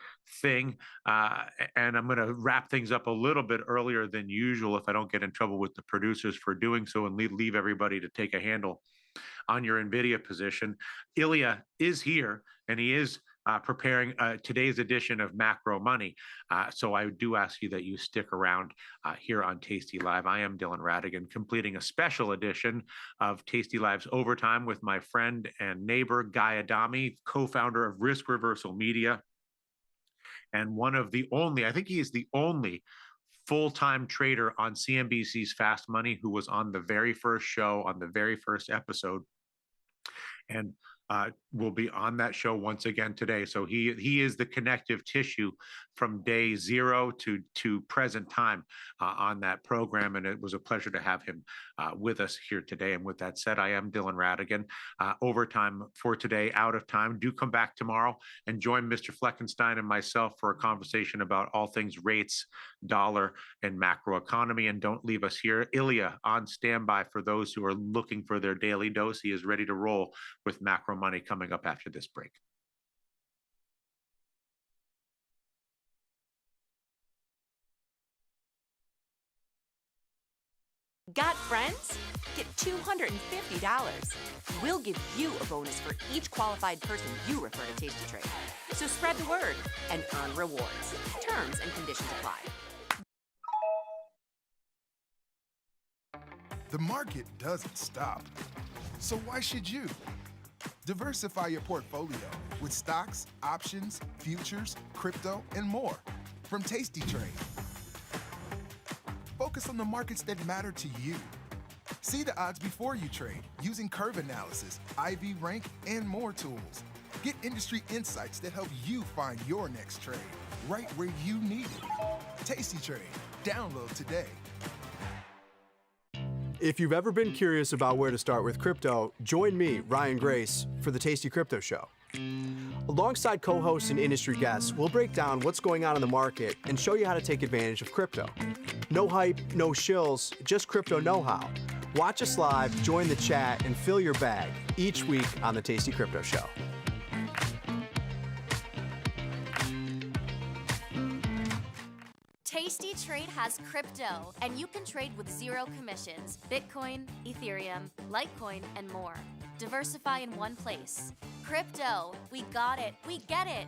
thing. And I'm going to wrap things up a little bit earlier than usual if I don't get in trouble with the producers for doing so, and leave everybody to take a handle on your NVIDIA position. Ilya is here, and he is preparing today's edition of Macro Money. So I do ask you that you stick around here on Tasty Live. I am Dylan Radigan, completing a special edition of Tasty Live's Overtime with my friend and neighbor, Guy Adami, co-founder of Risk Reversal Media, and one of the only, I think he is the only full-time trader on CNBC's Fast Money who was on the very first show, on the very first episode, and will be on that show once again today. So he is the connective tissue from day zero to present time on that program, and it was a pleasure to have him with us here today. And with that said, I am Dylan Radigan. Overtime for today, out of time. Do come back tomorrow and join Mr. Fleckenstein and myself for a conversation about all things rates, dollar, and macroeconomy. And don't leave us here. Ilya on standby for those who are looking for their daily dose. He is ready to roll with Macro Money coming up after this break. Got friends? Get $250. We'll give you a bonus for each qualified person you refer to Tasty Trade. So spread the word and earn rewards. Terms and conditions apply. The market doesn't stop. So why should you? Diversify your portfolio with stocks, options, futures, crypto, and more from Tasty Trade. Focus on the markets that matter to you. See the odds before you trade using curve analysis, IV rank, and more tools. Get industry insights that help you find your next trade right where you need it. Tasty Trade. Download today. If you've ever been curious about where to start with crypto, join me, Ryan Grace, for the Tasty Crypto Show. Alongside co-hosts and industry guests, we'll break down what's going on in the market and show you how to take advantage of crypto. No hype, no shills, just crypto know-how. Watch us live, join the chat, and fill your bag each week on the Tasty Crypto Show. Tasty Trade has crypto, and you can trade with zero commissions. Bitcoin, Ethereum, Litecoin, and more. Diversify in one place. Crypto, we got it, we get it.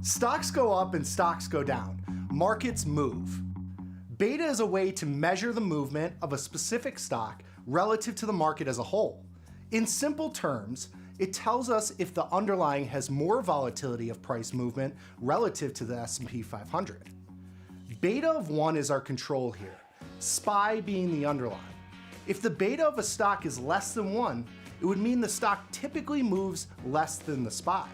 Stocks go up and stocks go down. Markets move. Beta is a way to measure the movement of a specific stock relative to the market as a whole. In simple terms, it tells us if the underlying has more volatility of price movement relative to the S&P 500. Beta of 1 is our control here, SPY being the underlying. If the beta of a stock is less than 1, it would mean the stock typically moves less than the SPY.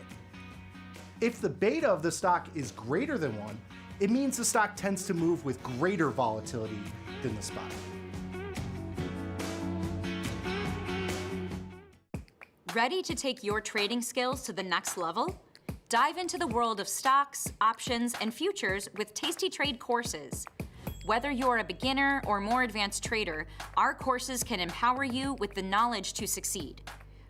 If the beta of the stock is greater than 1, it means the stock tends to move with greater volatility than the SPY. Ready to take your trading skills to the next level? Dive into the world of stocks, options, and futures with Tasty Trade courses. Whether you're a beginner or more advanced trader, our courses can empower you with the knowledge to succeed.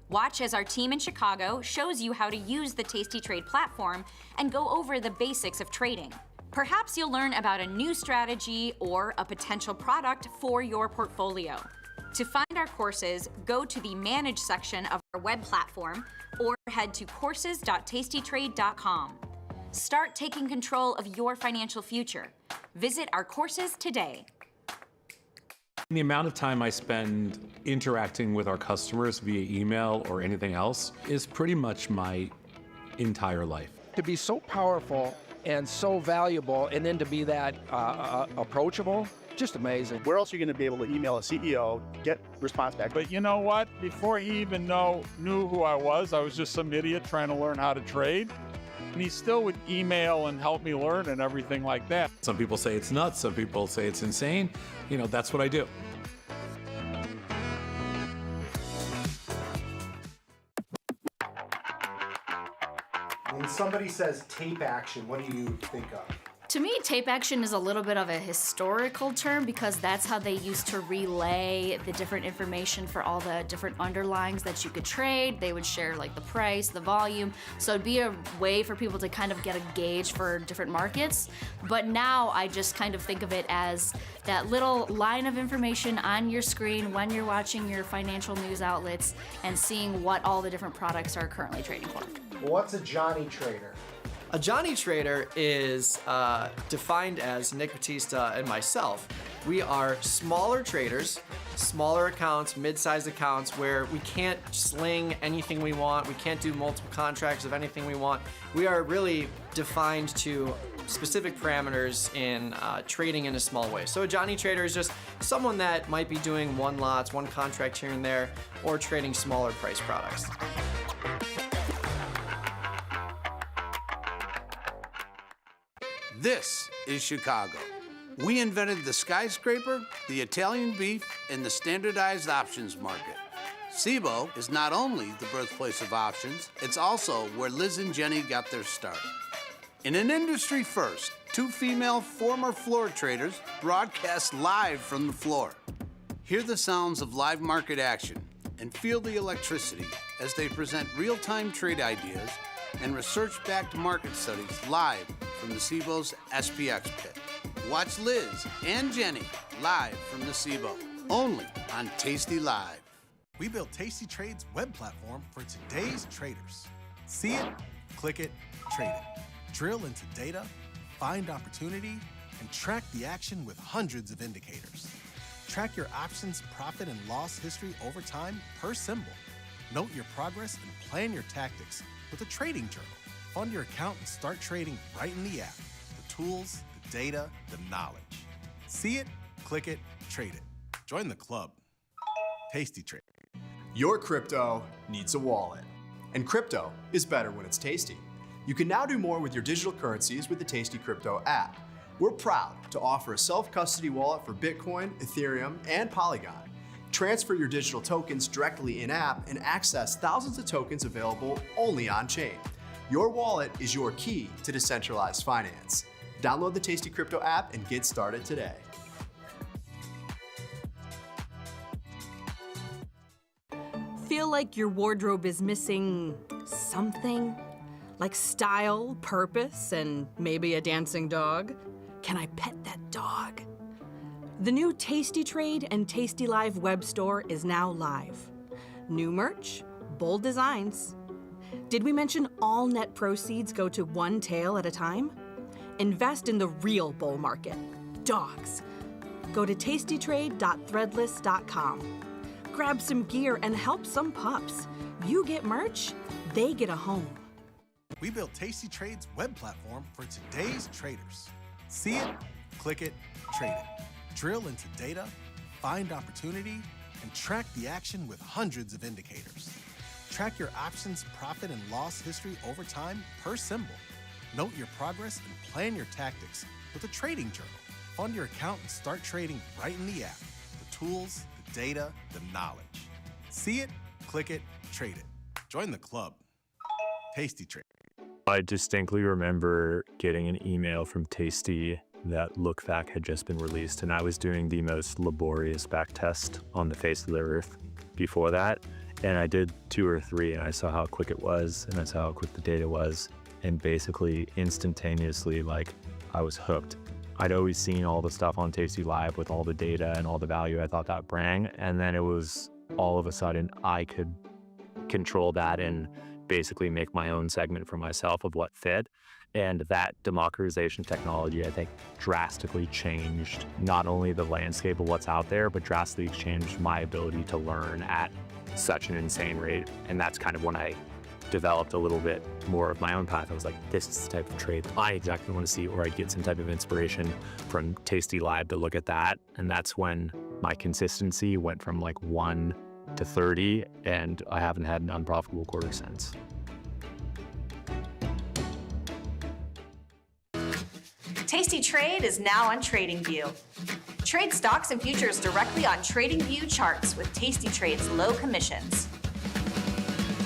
Watch as our team in Chicago shows you how to use the Tasty Trade platform and go over the basics of trading. Perhaps you'll learn about a new strategy or a potential product for your portfolio. To find our courses, go to the Manage section of our web platform or head to courses.tastytrade.com. Start taking control of your financial future. Visit our courses today. The amount of time I spend interacting with our customers via email or anything else is pretty much my entire life. To be so powerful and so valuable, and then to be that approachable, just amazing. Where else are you going to be able to email a CEO, get response back? But you know what? Before he even knew who I was just some idiot trying to learn how to trade. And he still would email and help me learn and everything like that. Some people say it's nuts, some people say it's insane. You know, that's what I do. When somebody says tape action, what do you think of? To me, tape action is a little bit of a historical term because that's how they used to relay the different information for all the different underlyings that you could trade. They would share like the price, the volume. So it'd be a way for people to kind of get a gauge for different markets. But now I just kind of think of it as that little line of information on your screen when you're watching your financial news outlets and seeing what all the different products are currently trading for. What's a Johnny trader? A Johnny trader is defined as Nick Batista and myself. We are smaller traders, smaller accounts, mid-sized accounts where we can't sling anything we want. We can't do multiple contracts of anything we want. We are really defined to specific parameters in trading in a small way. So a Johnny trader is just someone that might be doing one lots, one contract here and there, or trading smaller price products. This is Chicago. We invented the skyscraper, the Italian beef, and the standardized options market. SIBO is not only the birthplace of options, it's also where Liz and Jenny got their start. In an industry first, two female former floor traders broadcast live from the floor. Hear the sounds of live market action and feel the electricity as they present real-time trade ideas and research-backed market studies live from the SIBO's SPX pit. Watch Liz and Jenny live from the SIBO, only on Tasty Live. We built Tasty Trade's web platform for today's traders. See it, click it, trade it. Drill into data, find opportunity, and track the action with hundreds of indicators. Track your options profit and loss history over time per symbol. Note your progress and plan your tactics with a trading journal. Fund your account and start trading right in the app. The tools, the data, the knowledge. See it, click it, trade it. Join the club. Tasty Trade. Your crypto needs a wallet. And crypto is better when it's tasty. You can now do more with your digital currencies with the Tasty Crypto app. We're proud to offer a self-custody wallet for Bitcoin, Ethereum, and Polygon. Transfer your digital tokens directly in-app and access thousands of tokens available only on-chain. Your wallet is your key to decentralized finance. Download the Tasty Crypto app and get started today. Feel like your wardrobe is missing something? Like style, purpose, and maybe a dancing dog? Can I pet that dog? The new Tasty Trade and Tasty Live web store is now live. New merch, bold designs. Did we mention all net proceeds go to one tail at a time? Invest in the real bull market, dogs. Go to tastytrade.threadless.com. Grab some gear and help some pups. You get merch, they get a home. We built Tasty Trade's web platform for today's traders. See it, click it, trade it. Drill into data, find opportunity, and track the action with hundreds of indicators. Track your options profit and loss history over time per symbol. Note your progress and plan your tactics with a trading journal. Fund your account and start trading right in the app. The tools, the data, the knowledge. See it, click it, trade it. Join the club. Tasty Trade. I distinctly remember getting an email from Tasty that Lookback had just been released, and I was doing the most laborious back test on the face of the earth before that. And I did 2 or 3, and I saw how quick it was, and I saw how quick the data was. And basically, instantaneously, like, I was hooked. I'd always seen all the stuff on tastylive with all the data and all the value I thought that bring. And then it was all of a sudden I could control that and basically make my own segment for myself of what fit. And that democratization technology, I think, drastically changed not only the landscape of what's out there, but drastically changed my ability to learn at such an insane rate. And that's kind of when I developed a little bit more of my own path. I was like, this is the type of trade I exactly want to see, or I'd get some type of inspiration from tastylive to look at that. And that's when my consistency went from like 1 to 30, and I haven't had an unprofitable quarter since. Tasty Trade is now on TradingView. Trade stocks and futures directly on TradingView charts with Tasty Trade's low commissions.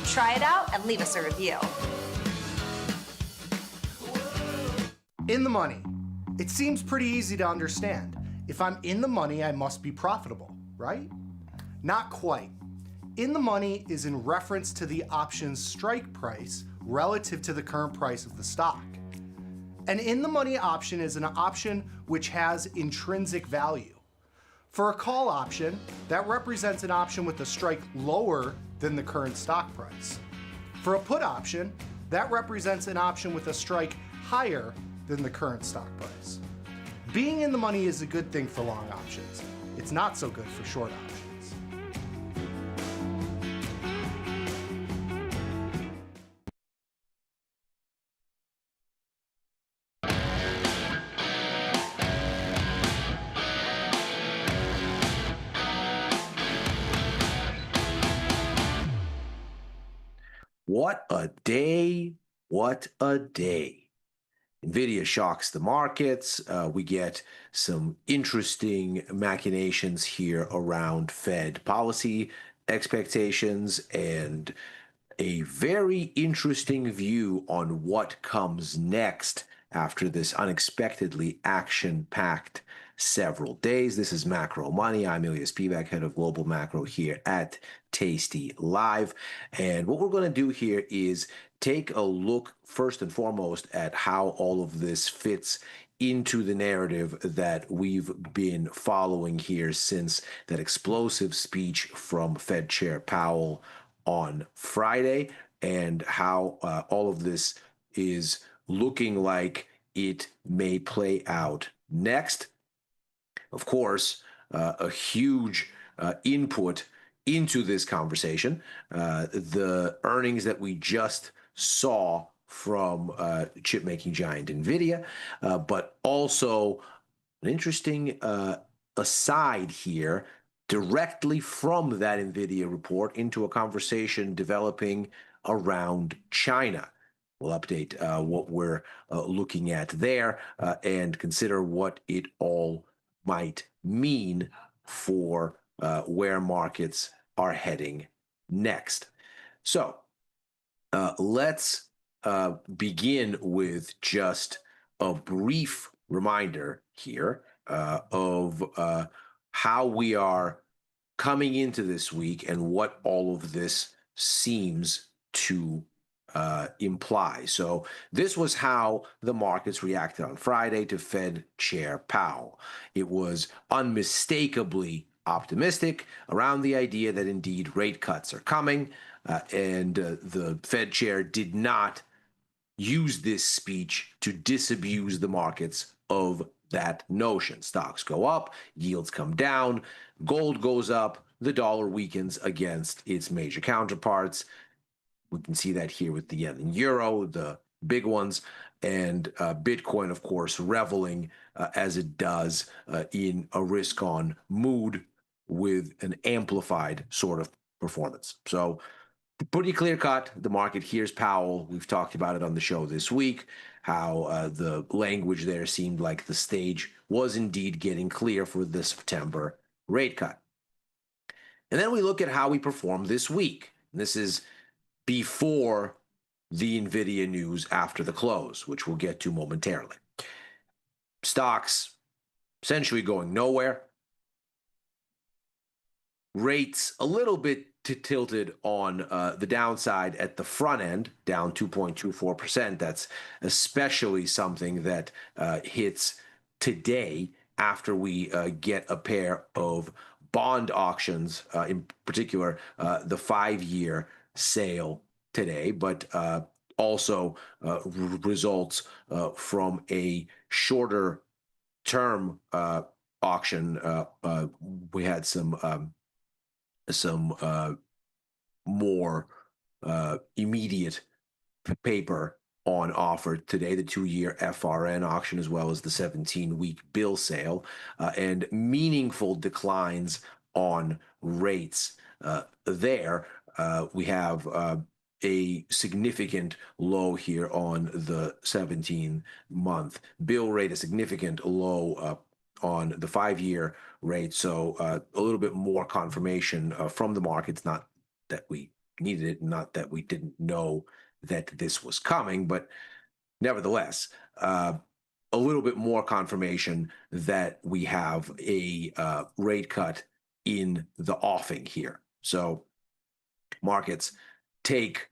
Try it out and leave us a review. In the money. It seems pretty easy to understand. If I'm in the money, I must be profitable, right? Not quite. In the money is in reference to the option's strike price relative to the current price of the stock. An in the money option is an option which has intrinsic value. For a call option, that represents an option with a strike lower than the current stock price. For a put option, that represents an option with a strike higher than the current stock price. Being in the money is a good thing for long options. It's not so good for short options. What a day, what a day. NVIDIA shocks the markets. We get some interesting machinations here around Fed policy expectations and a very interesting view on what comes next after this unexpectedly action-packed several days. This is Macro Money. I'm Ilya Spivak, head of Global Macro here at tastylive. And what we're going to do here is take a look first and foremost at how all of this fits into the narrative that we've been following here since that explosive speech from Fed Chair Powell on Friday, and how all of this is looking like it may play out next. Of course, a huge input into this conversation, the earnings that we just saw from chip-making giant NVIDIA, but also an interesting aside here directly from that NVIDIA report into a conversation developing around China. We'll update what we're looking at there and consider what it all might mean for where markets are heading next. So let's begin with just a brief reminder here of how we are coming into this week and what all of this seems to imply. So this was how the markets reacted on Friday to Fed Chair Powell. It was unmistakably optimistic around the idea that indeed rate cuts are coming, and the Fed chair did not use this speech to disabuse the markets of that notion. Stocks go up, yields come down, gold goes up, the dollar weakens against its major counterparts. We can see that here with the yen and euro, the big ones, and Bitcoin, of course, reveling as it does in a risk-on mood with an amplified sort of performance. So pretty clear cut. The market hears Powell. We've talked about it on the show this week, how the language there seemed like the stage was indeed getting clear for the September rate cut. And then we look at how we performed this week. And this is before the NVIDIA news after the close, which we'll get to momentarily. Stocks essentially going nowhere. Rates a little bit tilted on the downside at the front end, down 2.24%. That's especially something that hits today after we get a pair of bond auctions, in particular the 5-year sale today, but also results from a shorter term auction. We had some more immediate paper on offer today, the 2-year FRN auction, as well as the 17-week bill sale, and meaningful declines on rates there. We have a significant low here on the 17-month bill rate, a significant low on the 5-year rate. So a little bit more confirmation from the markets, not that we needed it, not that we didn't know that this was coming, but nevertheless, a little bit more confirmation that we have a rate cut in the offing here. So markets take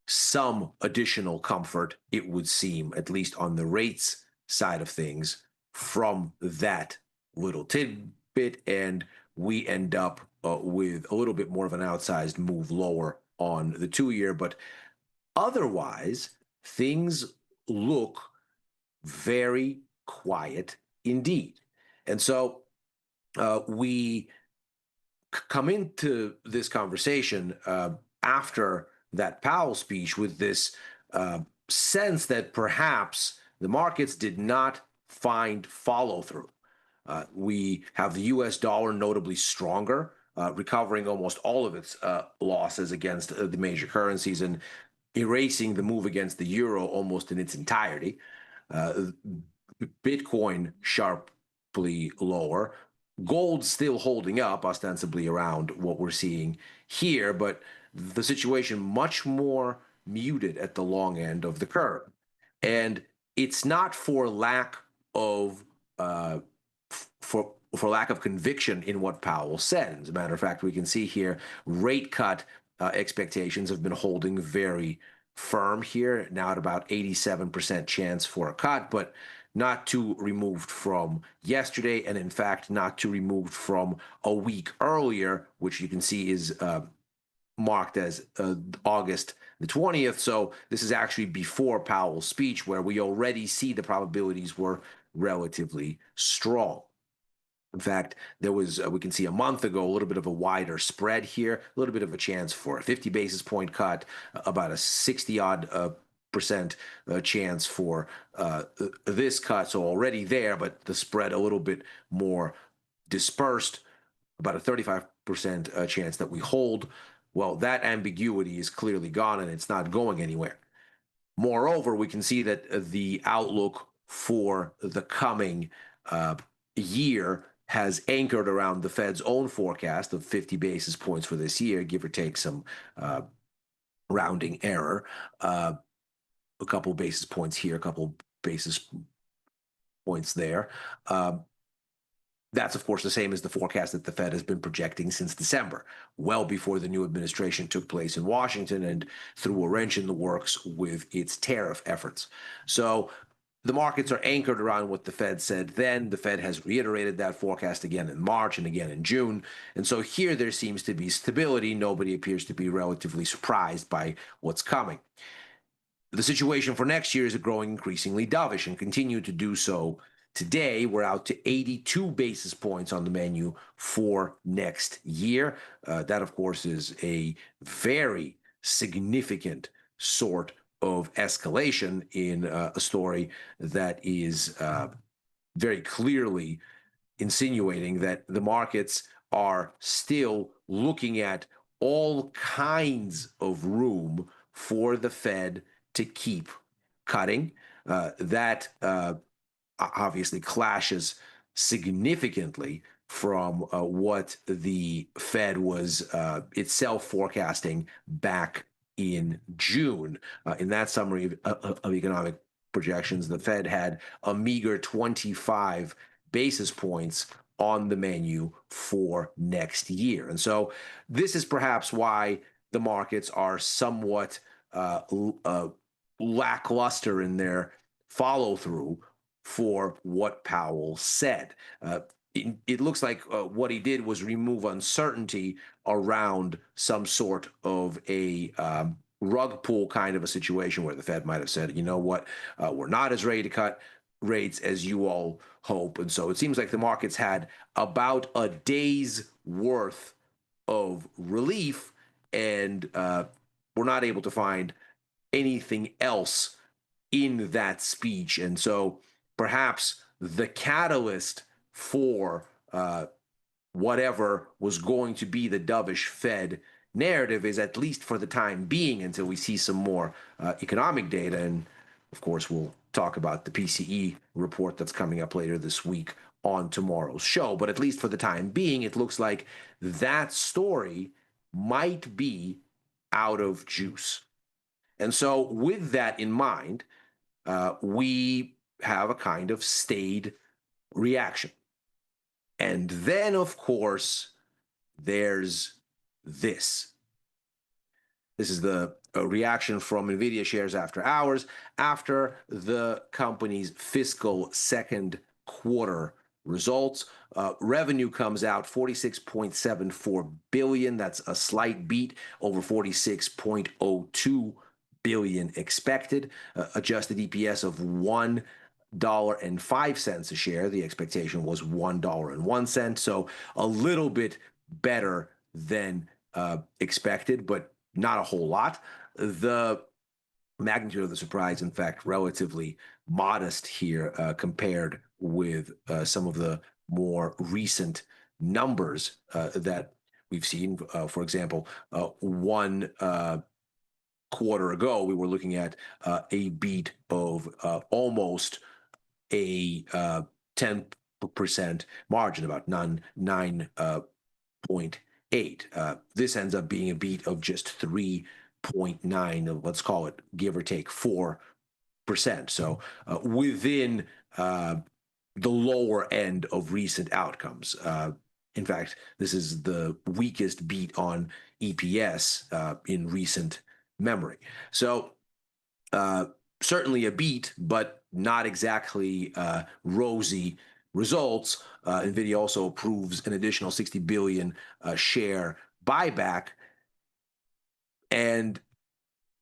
some additional comfort, it would seem, at least on the rates side of things, from that little tidbit, and we end up with a little bit more of an outsized move lower on the 2-year. But otherwise, things look very quiet indeed. And so we come into this conversation after that Powell speech with this sense that perhaps the markets did not find follow-through. We have the U.S. dollar notably stronger, recovering almost all of its losses against the major currencies and erasing the move against the euro almost in its entirety. Bitcoin sharply lower. Gold still holding up, ostensibly around what we're seeing here, but the situation much more muted at the long end of the curve. And it's not for lack of for lack of conviction in what Powell said. As a matter of fact, we can see here rate cut expectations have been holding very firm here, now at about 87% chance for a cut, but not too removed from yesterday, and in fact, not too removed from a week earlier, which you can see is marked as August the 20th. So this is actually before Powell's speech, where we already see the probabilities were relatively strong. In fact, there was, we can see a month ago, a little bit of a wider spread here, a little bit of a chance for a 50 basis point cut, about a 60-odd percent chance for this cut. So already there, but the spread a little bit more dispersed, about a 35% chance that we hold. Well, that ambiguity is clearly gone and it's not going anywhere. Moreover, we can see that the outlook for the coming year has anchored around the Fed's own forecast of 50 basis points for this year, give or take some rounding error. A couple basis points here, a couple basis points there. That's, of course, the same as the forecast that the Fed has been projecting since December, well before the new administration took place in Washington and threw a wrench in the works with its tariff efforts. So the markets are anchored around what the Fed said then. The Fed has reiterated that forecast again in March and again in June. And so here there seems to be stability. Nobody appears to be relatively surprised by what's coming. The situation for next year is growing increasingly dovish and continue to do so today. We're out to 82 basis points on the menu for next year. That, of course, is a very significant sort of escalation in a story that is very clearly insinuating that the markets are still looking at all kinds of room for the Fed to keep cutting. That obviously clashes significantly from what the Fed was itself forecasting back in June. In that summary of economic projections, the Fed had a meager 25 basis points on the menu for next year. And so this is perhaps why the markets are somewhat lackluster in their follow through for what Powell said. It looks like what he did was remove uncertainty around some sort of a rug pull kind of a situation where the Fed might have said, you know what, we're not as ready to cut rates as you all hope. And so it seems like the markets had about a day's worth of relief, and we're not able to find anything else in that speech. And so perhaps the catalyst for whatever was going to be the dovish Fed narrative is, at least for the time being, until we see some more economic data. And of course, we'll talk about the PCE report that's coming up later this week on tomorrow's show. But at least for the time being, it looks like that story might be out of juice. And so with that in mind, we have a kind of stayed reaction. And then, of course, there's this. This is the reaction from NVIDIA shares after hours, after the company's fiscal second quarter results. Revenue comes out $46.74 billion. That's a slight beat over $46.02 billion expected. Adjusted EPS of $1.05 a share. The expectation was $1.01, so a little bit better than expected, but not a whole lot. The magnitude of the surprise, in fact, relatively modest here compared with some of the more recent numbers that we've seen. For example, one quarter ago, we were looking at a beat of almost a 10% margin, about 9.8. This ends up being a beat of just 3.9, let's call it, give or take 4%. So within the lower end of recent outcomes. In fact, this is the weakest beat on EPS in recent memory. So certainly a beat, but not exactly rosy results. NVIDIA also approves an additional 60 billion share buyback. And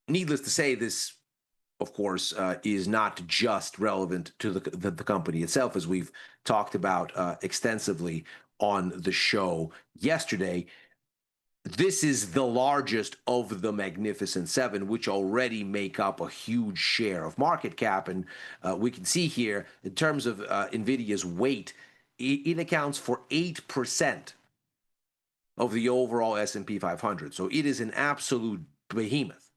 needless to say, this, of course, is not just relevant to the company itself, as we've talked about extensively on the show yesterday. This is the largest of the Magnificent Seven, which already make up a huge share of market cap. And we can see here, in terms of NVIDIA's weight, it accounts for 8% of the overall S&P 500. So it is an absolute behemoth.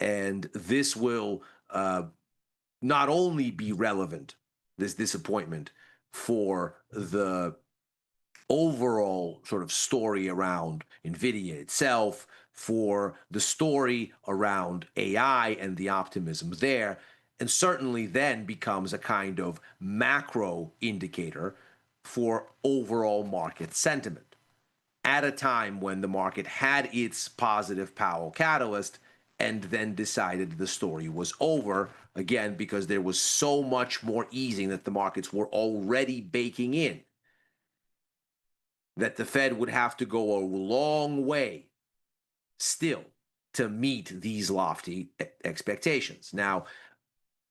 And this will not only be relevant, this disappointment, for the overall sort of story around NVIDIA itself, for the story around AI and the optimism there, and certainly then becomes a kind of macro indicator for overall market sentiment. At a time when the market had its positive Powell catalyst and then decided the story was over, again, because there was so much more easing that the markets were already baking in, that the Fed would have to go a long way still to meet these lofty expectations. Now,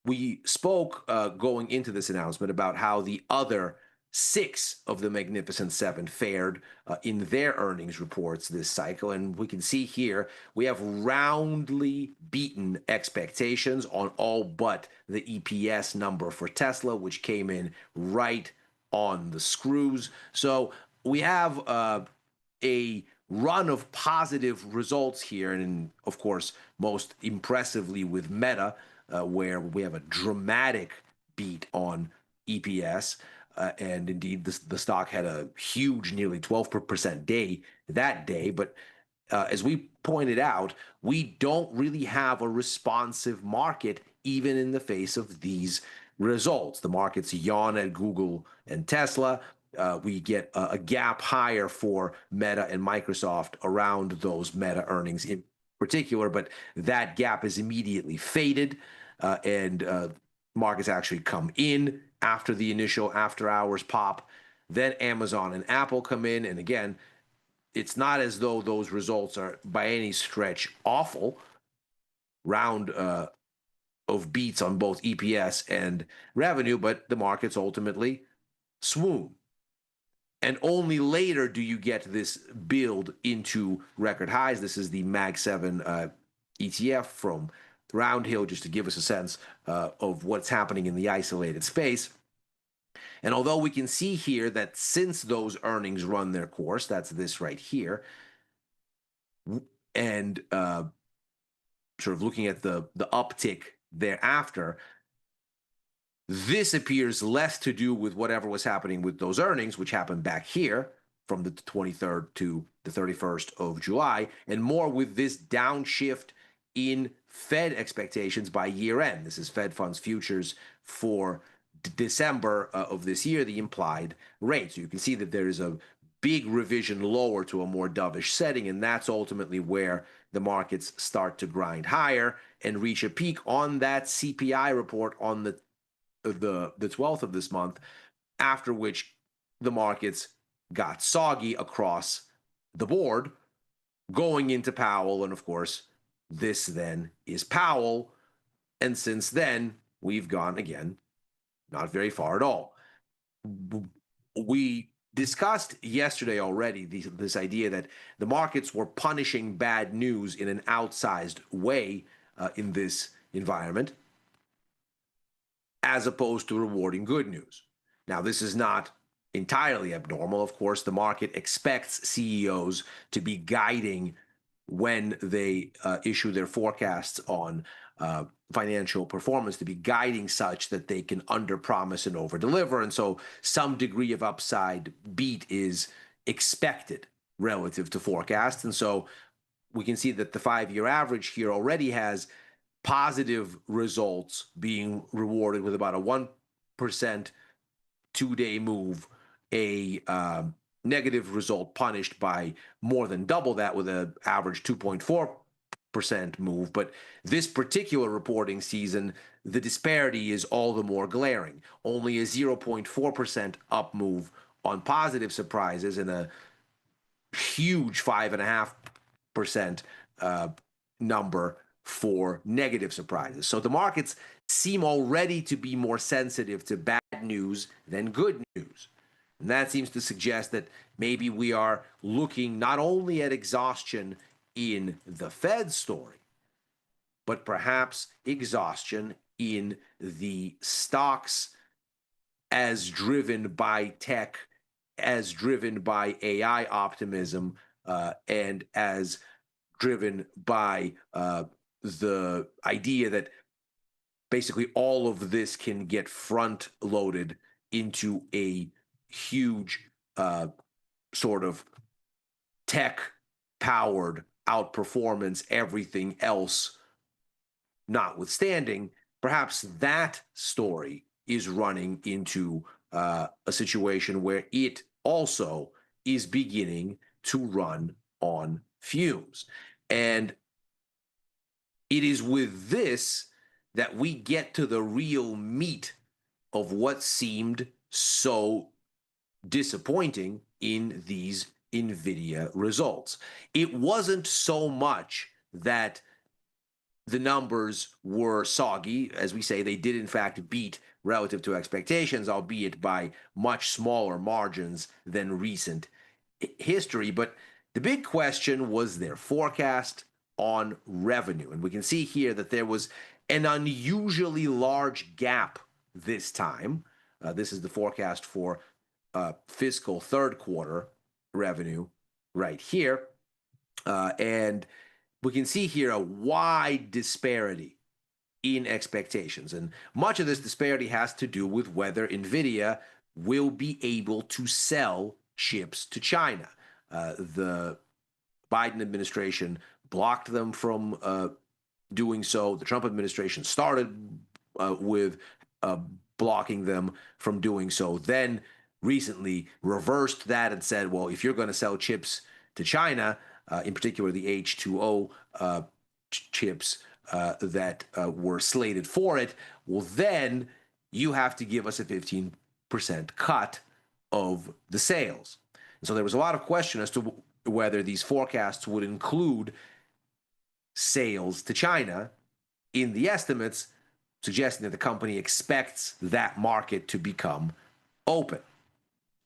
we spoke going into this announcement about how the other 6 of the Magnificent Seven fared in their earnings reports this cycle. And we can see here we have roundly beaten expectations on all but the EPS number for Tesla, which came in right on the screws. So we have a run of positive results here. And of course, most impressively with Meta, where we have a dramatic beat on EPS. And indeed, the stock had a huge, nearly 12% day that day. But as we pointed out, we don't really have a responsive market, even in the face of these results. The markets yawn at Google and Tesla. We get a gap higher for Meta and Microsoft around those Meta earnings in particular, but that gap is immediately faded. And markets actually come in after the initial after-hours pop. Then Amazon and Apple come in. And again, it's not as though those results are by any stretch awful. Round of beats on both EPS and revenue, but the markets ultimately swoon. And only later do you get this build into record highs. This is the Mag 7 ETF from Roundhill, just to give us a sense of what's happening in the isolated space. And although we can see here that since those earnings run their course, that's this right here, and sort of looking at the uptick thereafter, this appears less to do with whatever was happening with those earnings, which happened back here from the 23rd to the 31st of July, and more with this downshift in Fed expectations by year end. This is Fed funds futures for December of this year, the implied rate. So you can see that there is a big revision lower to a more dovish setting, and that's ultimately where the markets start to grind higher and reach a peak on that CPI report on the 12th of this month, after which the markets got soggy across the board going into Powell. And of course, this then is Powell. And since then, we've gone again, not very far at all. We discussed yesterday already this idea that the markets were punishing bad news in an outsized way in this environment, as opposed to rewarding good news. Now, this is not entirely abnormal. Of course, the market expects CEOs to be guiding when they issue their forecasts on financial performance, to be guiding such that they can underpromise and overdeliver. And so some degree of upside beat is expected relative to forecasts. And so we can see that the 5-year average here already has positive results being rewarded with about a 1% 2-day move, a negative result punished by more than double that with an average 2.4% move. But this particular reporting season, the disparity is all the more glaring. Only a 0.4% up move on positive surprises and a huge 5.5% number for negative surprises. So the markets seem already to be more sensitive to bad news than good news. And that seems to suggest that maybe we are looking not only at exhaustion in the Fed story, but perhaps exhaustion in the stocks as driven by tech, as driven by AI optimism, and as driven by the idea that basically all of this can get front loaded into a huge sort of tech powered outperformance, everything else notwithstanding. Perhaps that story is running into a situation where it also is beginning to run on fumes. And it is with this that we get to the real meat of what seemed so disappointing in these NVIDIA results. It wasn't so much that the numbers were soggy. As we say, they did in fact beat relative to expectations, albeit by much smaller margins than recent history. But the big question was their forecast on revenue. And we can see here that there was an unusually large gap this time. This is the forecast for fiscal third quarter revenue right here. And we can see here a wide disparity in expectations. And much of this disparity has to do with whether NVIDIA will be able to sell chips to China. The Biden administration blocked them from doing so. The Trump administration started with blocking them from doing so, then recently reversed that and said, well, if you're going to sell chips to China, in particular the H2O chips that were slated for it, well, then you have to give us a 15% cut of the sales. And so there was a lot of question as to whether these forecasts would include sales to China in the estimates, suggesting that the company expects that market to become open.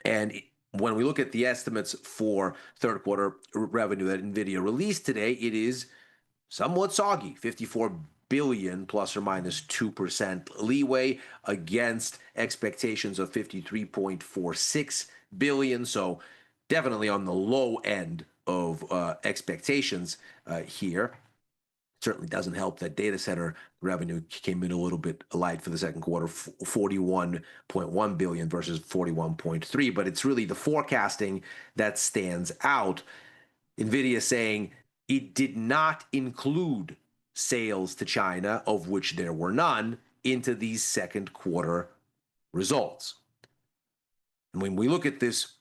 And when we look at the estimates for third quarter revenue that NVIDIA released today, it is somewhat soggy, 54 billion plus or minus 2% leeway against expectations of 53.46 billion. So definitely on the low end of expectations here. Certainly doesn't help that data center revenue came in a little bit light for the second quarter, 41.1 billion versus 41.3. But it's really the forecasting that stands out. NVIDIA saying it did not include sales to China, of which there were none, into these second quarter results. And when we look at this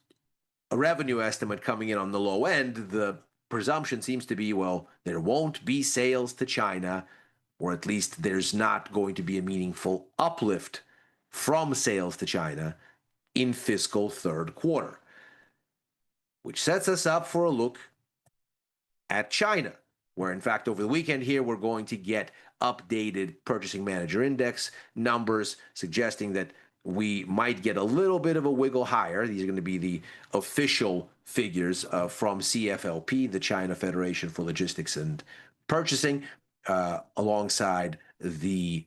revenue estimate coming in on the low end, the presumption seems to be, well, there won't be sales to China, or at least there's not going to be a meaningful uplift from sales to China in fiscal third quarter, which sets us up for a look at China, where in fact over the weekend here we're going to get updated Purchasing Manager Index numbers suggesting that we might get a little bit of a wiggle higher. These are going to be the official figures from CFLP, the China Federation for Logistics and Purchasing, alongside the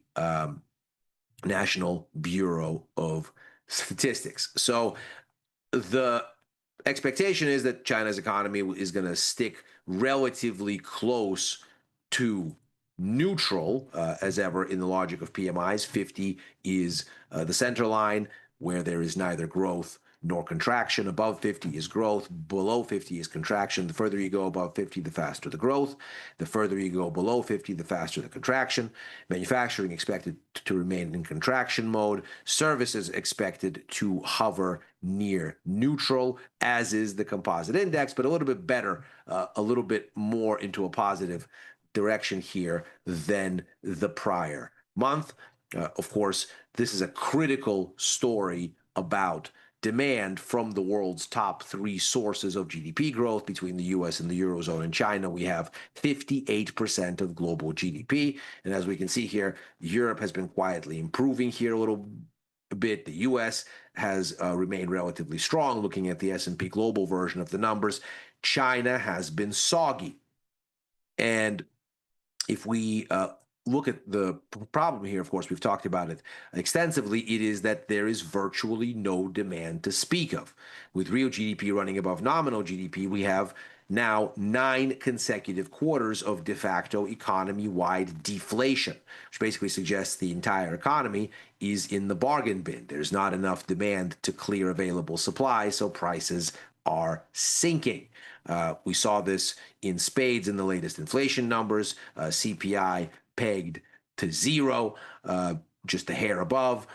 National Bureau of Statistics. So the expectation is that China's economy is going to stick relatively close to neutral as ever in the logic of PMIs. 50 is the center line where there is neither growth nor contraction. Above 50 is growth. Below 50 is contraction. The further you go above 50, the faster the growth. The further you go below 50, the faster the contraction. Manufacturing expected to remain in contraction mode. Services expected to hover near neutral, as is the composite index, but a little bit better, a little bit more into a positive direction here than the prior month. Of course, this is a critical story about demand from the world's top three sources of GDP growth. Between the US and the Eurozone and China, we have 58% of global GDP. And as we can see here, Europe has been quietly improving here a little bit. The US has remained relatively strong. Looking at the S&P global version of the numbers, China has been soggy. And if we look at the problem here, of course, we've talked about it extensively, it is that there is virtually no demand to speak of. With real GDP running above nominal GDP, we have now 9 consecutive quarters of de facto economy-wide deflation, which basically suggests the entire economy is in the bargain bin. There's not enough demand to clear available supply, so prices are sinking. We saw this in spades in the latest inflation numbers. CPI pegged to 0, just a hair above.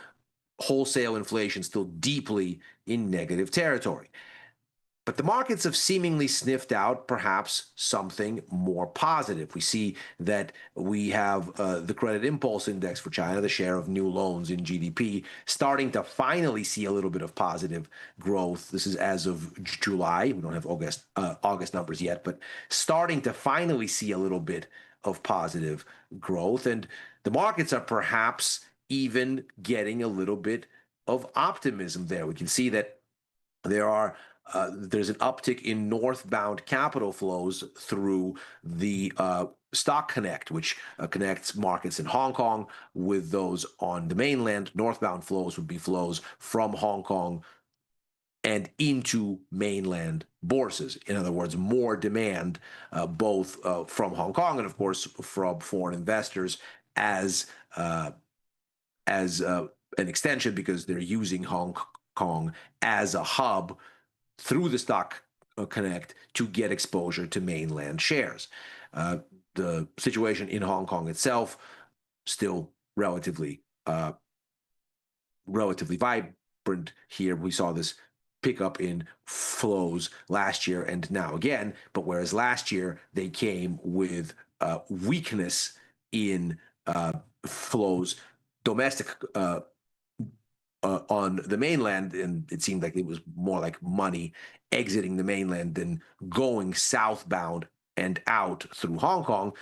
Wholesale inflation still deeply in negative territory. But the markets have seemingly sniffed out perhaps something more positive. We see that we have the credit impulse index for China, the share of new loans in GDP, starting to finally see a little bit of positive growth. This is as of July. We don't have August numbers yet, but starting to finally see a little bit of positive growth. And the markets are perhaps even getting a little bit of optimism there. We can see that there's an uptick in northbound capital flows through the Stock Connect, which connects markets in Hong Kong with those on the mainland. Northbound flows would be flows from Hong Kong and into mainland bourses. In other words, more demand both from Hong Kong and, of course, from foreign investors as an extension, because they're using Hong Kong as a hub through the Stock Connect to get exposure to mainland shares. The situation in Hong Kong itself still relatively vibrant here. We saw this pickup in flows last year and now again, but whereas last year they came with weakness in flows domestic on the mainland, and it seemed like it was more like money exiting the mainland than going southbound and out through Hong Kong.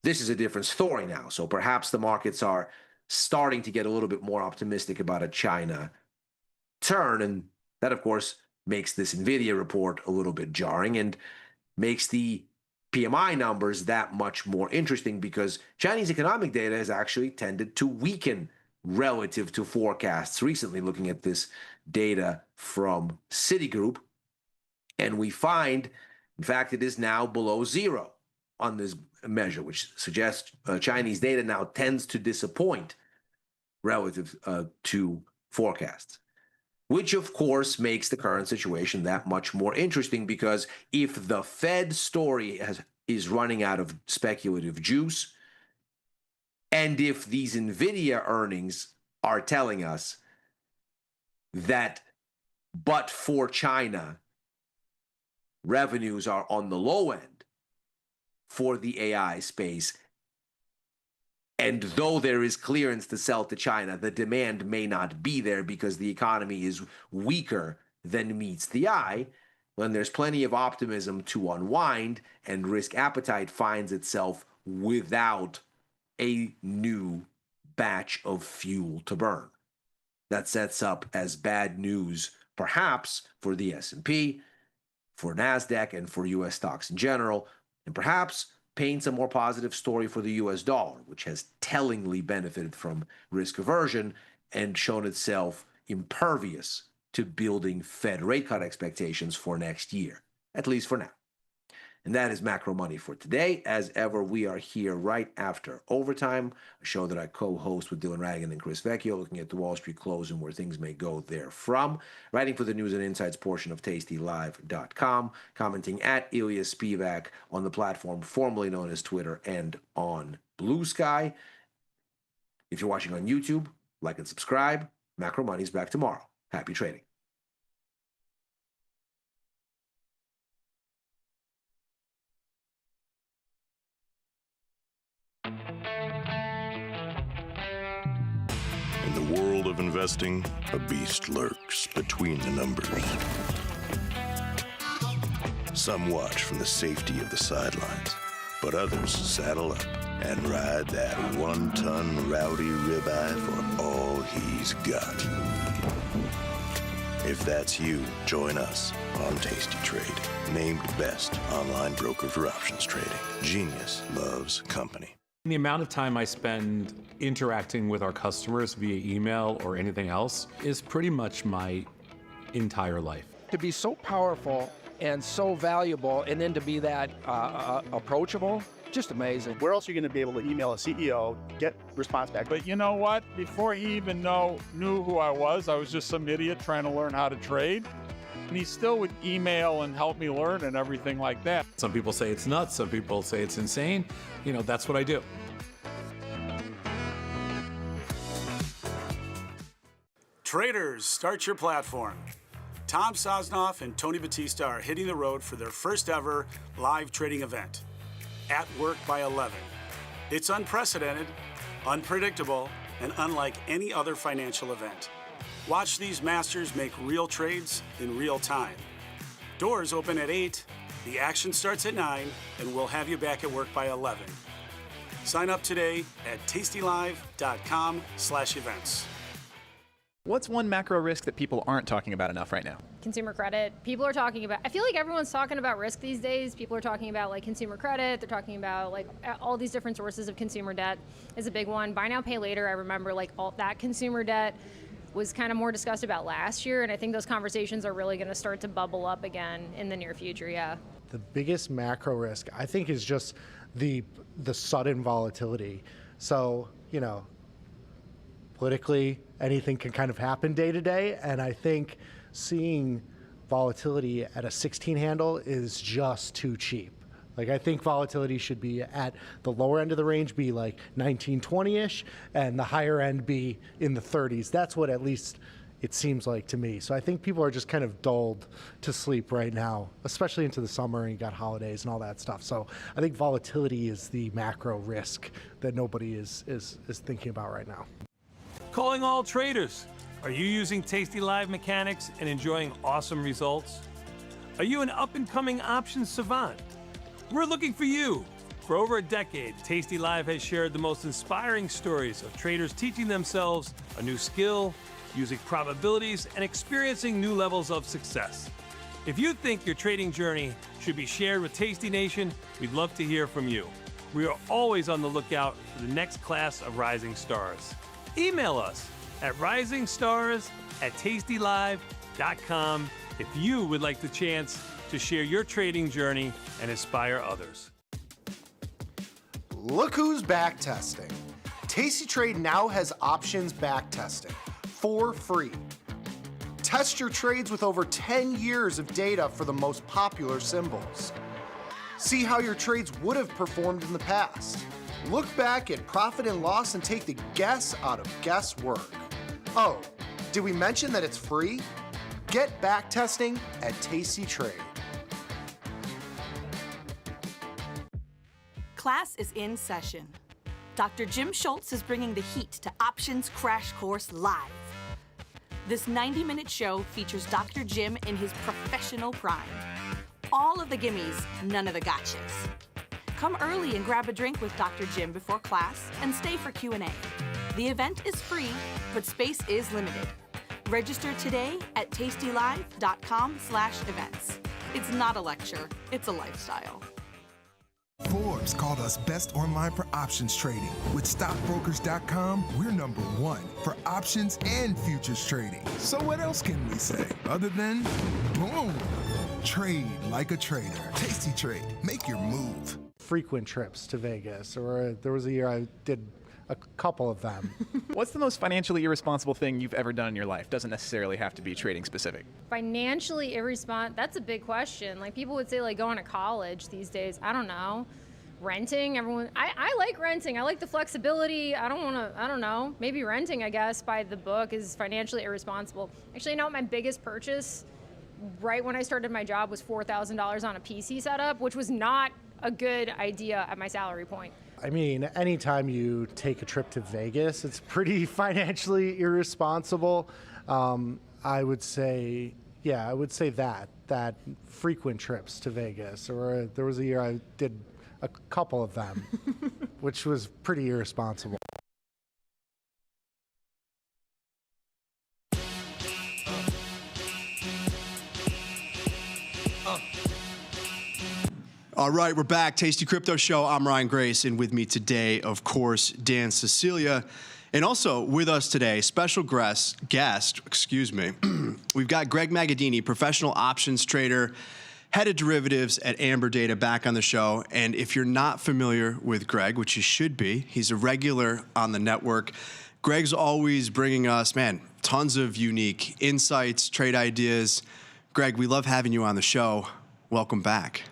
This is a different story now. So perhaps the markets are starting to get a little bit more optimistic about a China turn, and that, of course, makes this NVIDIA report a little bit jarring and makes the PMI numbers that much more interesting, because Chinese economic data has actually tended to weaken relative to forecasts recently, looking at this data from Citigroup. And we find, in fact, it is now below zero on this measure, which suggests Chinese data now tends to disappoint relative to forecasts, which, of course, makes the current situation that much more interesting, because if the Fed story is running out of speculative juice, and if these NVIDIA earnings are telling us that but for China, revenues are on the low end for the AI space, and though there is clearance to sell to China, the demand may not be there because the economy is weaker than meets the eye, when there's plenty of optimism to unwind and risk appetite finds itself without a new batch of fuel to burn. That sets up as bad news, perhaps, for the S&P, for NASDAQ, and for U.S. stocks in general, and perhaps paints a more positive story for the U.S. dollar, which has tellingly benefited from risk aversion and shown itself impervious to building Fed rate cut expectations for next year, at least for now. And that is Macro Money for today. As ever, we are here right after Overtime, a show that I co-host with Dylan Ragan and Chris Vecchio, looking at the Wall Street close and where things may go therefrom. Writing for the News and Insights portion of tastylive.com, commenting at Ilya Spivak on the platform formerly known as Twitter and on Blue Sky. If you're watching on YouTube, like and subscribe. Macro Money's back tomorrow. Happy trading. In the world of investing, a beast lurks between the numbers. Some watch from the safety of the sidelines, but others saddle up and ride that one-ton rowdy ribeye for all he's got. If that's you, join us on Tasty Trade, named best online broker for options trading. Genius loves company. The amount of time I spend interacting with our customers via email or anything else is pretty much my entire life. To be so powerful and so valuable, and then to be that approachable, just amazing. Where else are you going to be able to email a CEO, get response back? But you know what? Before he even knew who I was just some idiot trying to learn how to trade. And he still would email and help me learn and everything like that. Some people say it's nuts. Some people say it's insane. You know, that's what I do. Traders, start your platform. Tom Sosnoff and Tony Batista are hitting the road for their first ever live trading event, At Work by 11. It's unprecedented, unpredictable, and unlike any other financial event. Watch these masters make real trades in real time. Doors open at 8, the action starts at 9, and we'll have you back at work by 11. Sign up today at tastylive.com/events. What's one macro risk that people aren't talking about enough right now? Consumer credit. People are talking about, I feel like everyone's talking about risk these days. People are talking about like consumer credit. They're talking about like all these different sources of consumer debt is a big one. Buy now, pay later. I remember like all that consumer debt was kind of more discussed about last year. And I think those conversations are really going to start to bubble up again in the near future. Yeah. The biggest macro risk, I think, is just the sudden volatility. So, you know, politically, anything can kind of happen day to day, and I think seeing volatility at a 16 handle is just too cheap. Like, I think volatility should be at the lower end of the range, be like 19, 20-ish, and the higher end be in the 30s. That's what at least it seems like to me. So I think people are just kind of dulled to sleep right now, especially into the summer, and you got holidays and all that stuff. So I think volatility is the macro risk that nobody is thinking about right now. Calling all traders. Are you using Tasty Live mechanics and enjoying awesome results? Are you an up-and-coming options savant? We're looking for you. For over a decade, Tasty Live has shared the most inspiring stories of traders teaching themselves a new skill, using probabilities, and experiencing new levels of success. If you think your trading journey should be shared with Tasty Nation, we'd love to hear from you. We are always on the lookout for the next class of rising stars. Email us at risingstars@tastylive.com if you would like the chance to share your trading journey and inspire others. Look who's back testing. Tasty Trade now has options back testing for free. Test your trades with over 10 years of data for the most popular symbols. See how your trades would have performed in the past. Look back at profit and loss and take the guess out of guesswork. Oh, did we mention that it's free? Get back testing at Tasty Trade. Class is in session. Dr. Jim Schultz is bringing the heat to Options Crash Course Live. This 90-minute show features Dr. Jim in his professional prime. All of the gimmies, none of the gotchas. Come early and grab a drink with Dr. Jim before class and stay for Q&A. The event is free, but space is limited. Register today at tastylive.com/events. It's not a lecture, it's a lifestyle. Forbes called us best online for options trading. With stockbrokers.com, we're #1 for options and futures trading. So what else can we say other than boom? Trade like a trader. Tasty Trade. Make your move. Frequent trips to Vegas, or there was a year I did a couple of them. What's the most financially irresponsible thing you've ever done in your life? Doesn't necessarily have to be trading specific. Financially irresponsible, that's a big question. Like people would say like going to college these days. I don't know. Renting, I like renting. I like the flexibility. I don't know. Maybe renting, I guess, by the book is financially irresponsible. Actually, you know what my biggest purchase right when I started my job was $4,000 on a PC setup, which was not a good idea at my salary point. I mean, anytime you take a trip to Vegas, it's pretty financially irresponsible. I would say that frequent trips to Vegas, or there was a year I did a couple of them, which was pretty irresponsible. All right, we're back. Tasty Crypto Show. I'm Ryan Grace, and with me today, of course, Dan Cecilia. And also with us today, special guest, we've got Greg Magadini, professional options trader, head of derivatives at Amber Data, back on the show. And if you're not familiar with Greg, which you should be, he's a regular on the network. Greg's always bringing us, tons of unique insights, trade ideas. Greg, we love having you on the show. Welcome back.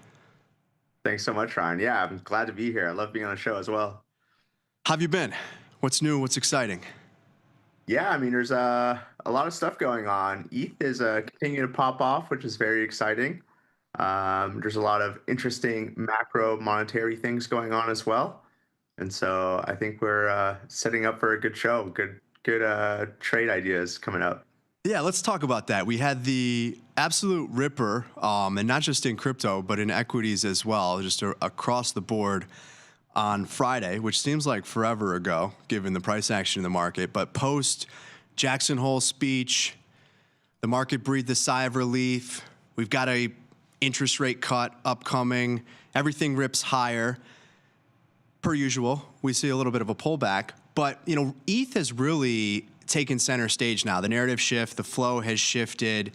Thanks so much, Ryan. Yeah, I'm glad to be here. I love being on the show as well. How have you been? What's new? What's exciting? Yeah, I mean, there's a lot of stuff going on. ETH is continuing to pop off, which is very exciting. There's a lot of interesting macro monetary things going on as well. And so I think we're setting up for a good show, good trade ideas coming up. Yeah, let's talk about that. We had the absolute ripper, and not just in crypto, but in equities as well, just across the board on Friday, which seems like forever ago, given the price action in the market. But post Jackson Hole speech, the market breathed a sigh of relief. We've got a interest rate cut upcoming. Everything rips higher. Per usual, we see a little bit of a pullback. But, ETH has really taken center stage now. The narrative shift, the flow has shifted.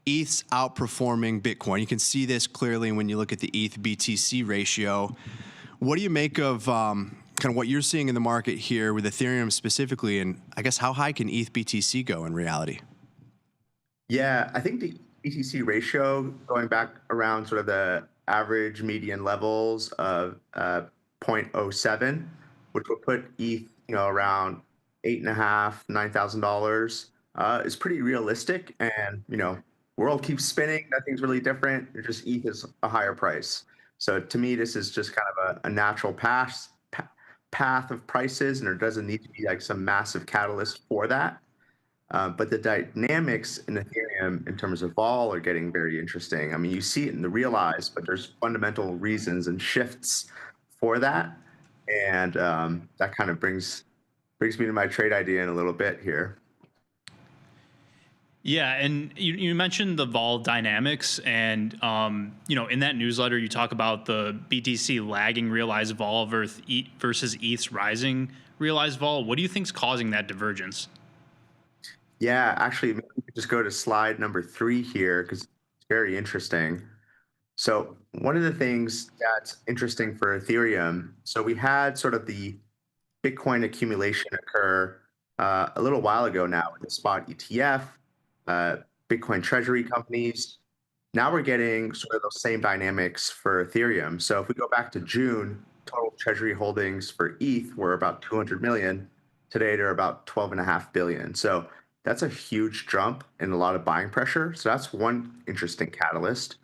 ETH's outperforming Bitcoin. You can see this clearly when you look at the ETH BTC ratio. What do you make of kind of what you're seeing in the market here with Ethereum specifically, and I guess how high can ETH BTC go in reality? Yeah, I think the BTC ratio going back around sort of the average median levels of 0.07, which will put ETH, around $8,500, $9,000, is pretty realistic. And world keeps spinning, nothing's really different. It just ETH is a higher price. So to me, this is just kind of a natural path of prices, and there doesn't need to be like some massive catalyst for that. But the dynamics in Ethereum in terms of vol are getting very interesting. I mean, you see it in the realize, but there's fundamental reasons and shifts for that. And that kind of brings me to my trade idea in a little bit here. Yeah, and you mentioned the vol dynamics, and in that newsletter you talk about the BTC lagging realized vol versus ETH's rising realized vol. What do you think is causing that divergence? Yeah, actually, maybe we could just go to slide number 3 here because it's very interesting. So one of the things that's interesting for Ethereum, so we had sort of the Bitcoin accumulation occur a little while ago now with the spot ETF, Bitcoin treasury companies. Now we're getting sort of those same dynamics for Ethereum. So if we go back to June, total treasury holdings for ETH were about 200 million. Today they're about 12.5 billion. So that's a huge jump and a lot of buying pressure. So that's one interesting catalyst.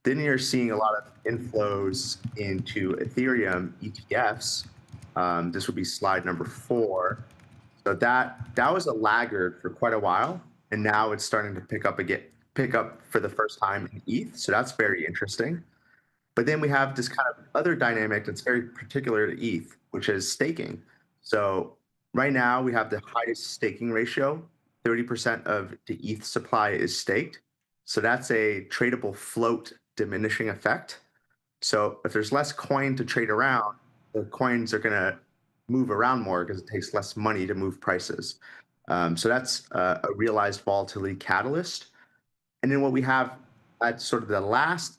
Then you're seeing a lot of inflows into Ethereum ETFs. This would be slide number 4. So that was a laggard for quite a while, and now it's starting to pick up for the first time in ETH. So that's very interesting. But then we have this kind of other dynamic that's very particular to ETH, which is staking. So right now we have the highest staking ratio. 30% of the ETH supply is staked. So that's a tradable float diminishing effect. So if there's less coin to trade around, the coins are going to move around more because it takes less money to move prices. So that's a realized volatility catalyst. And then what we have at sort of the last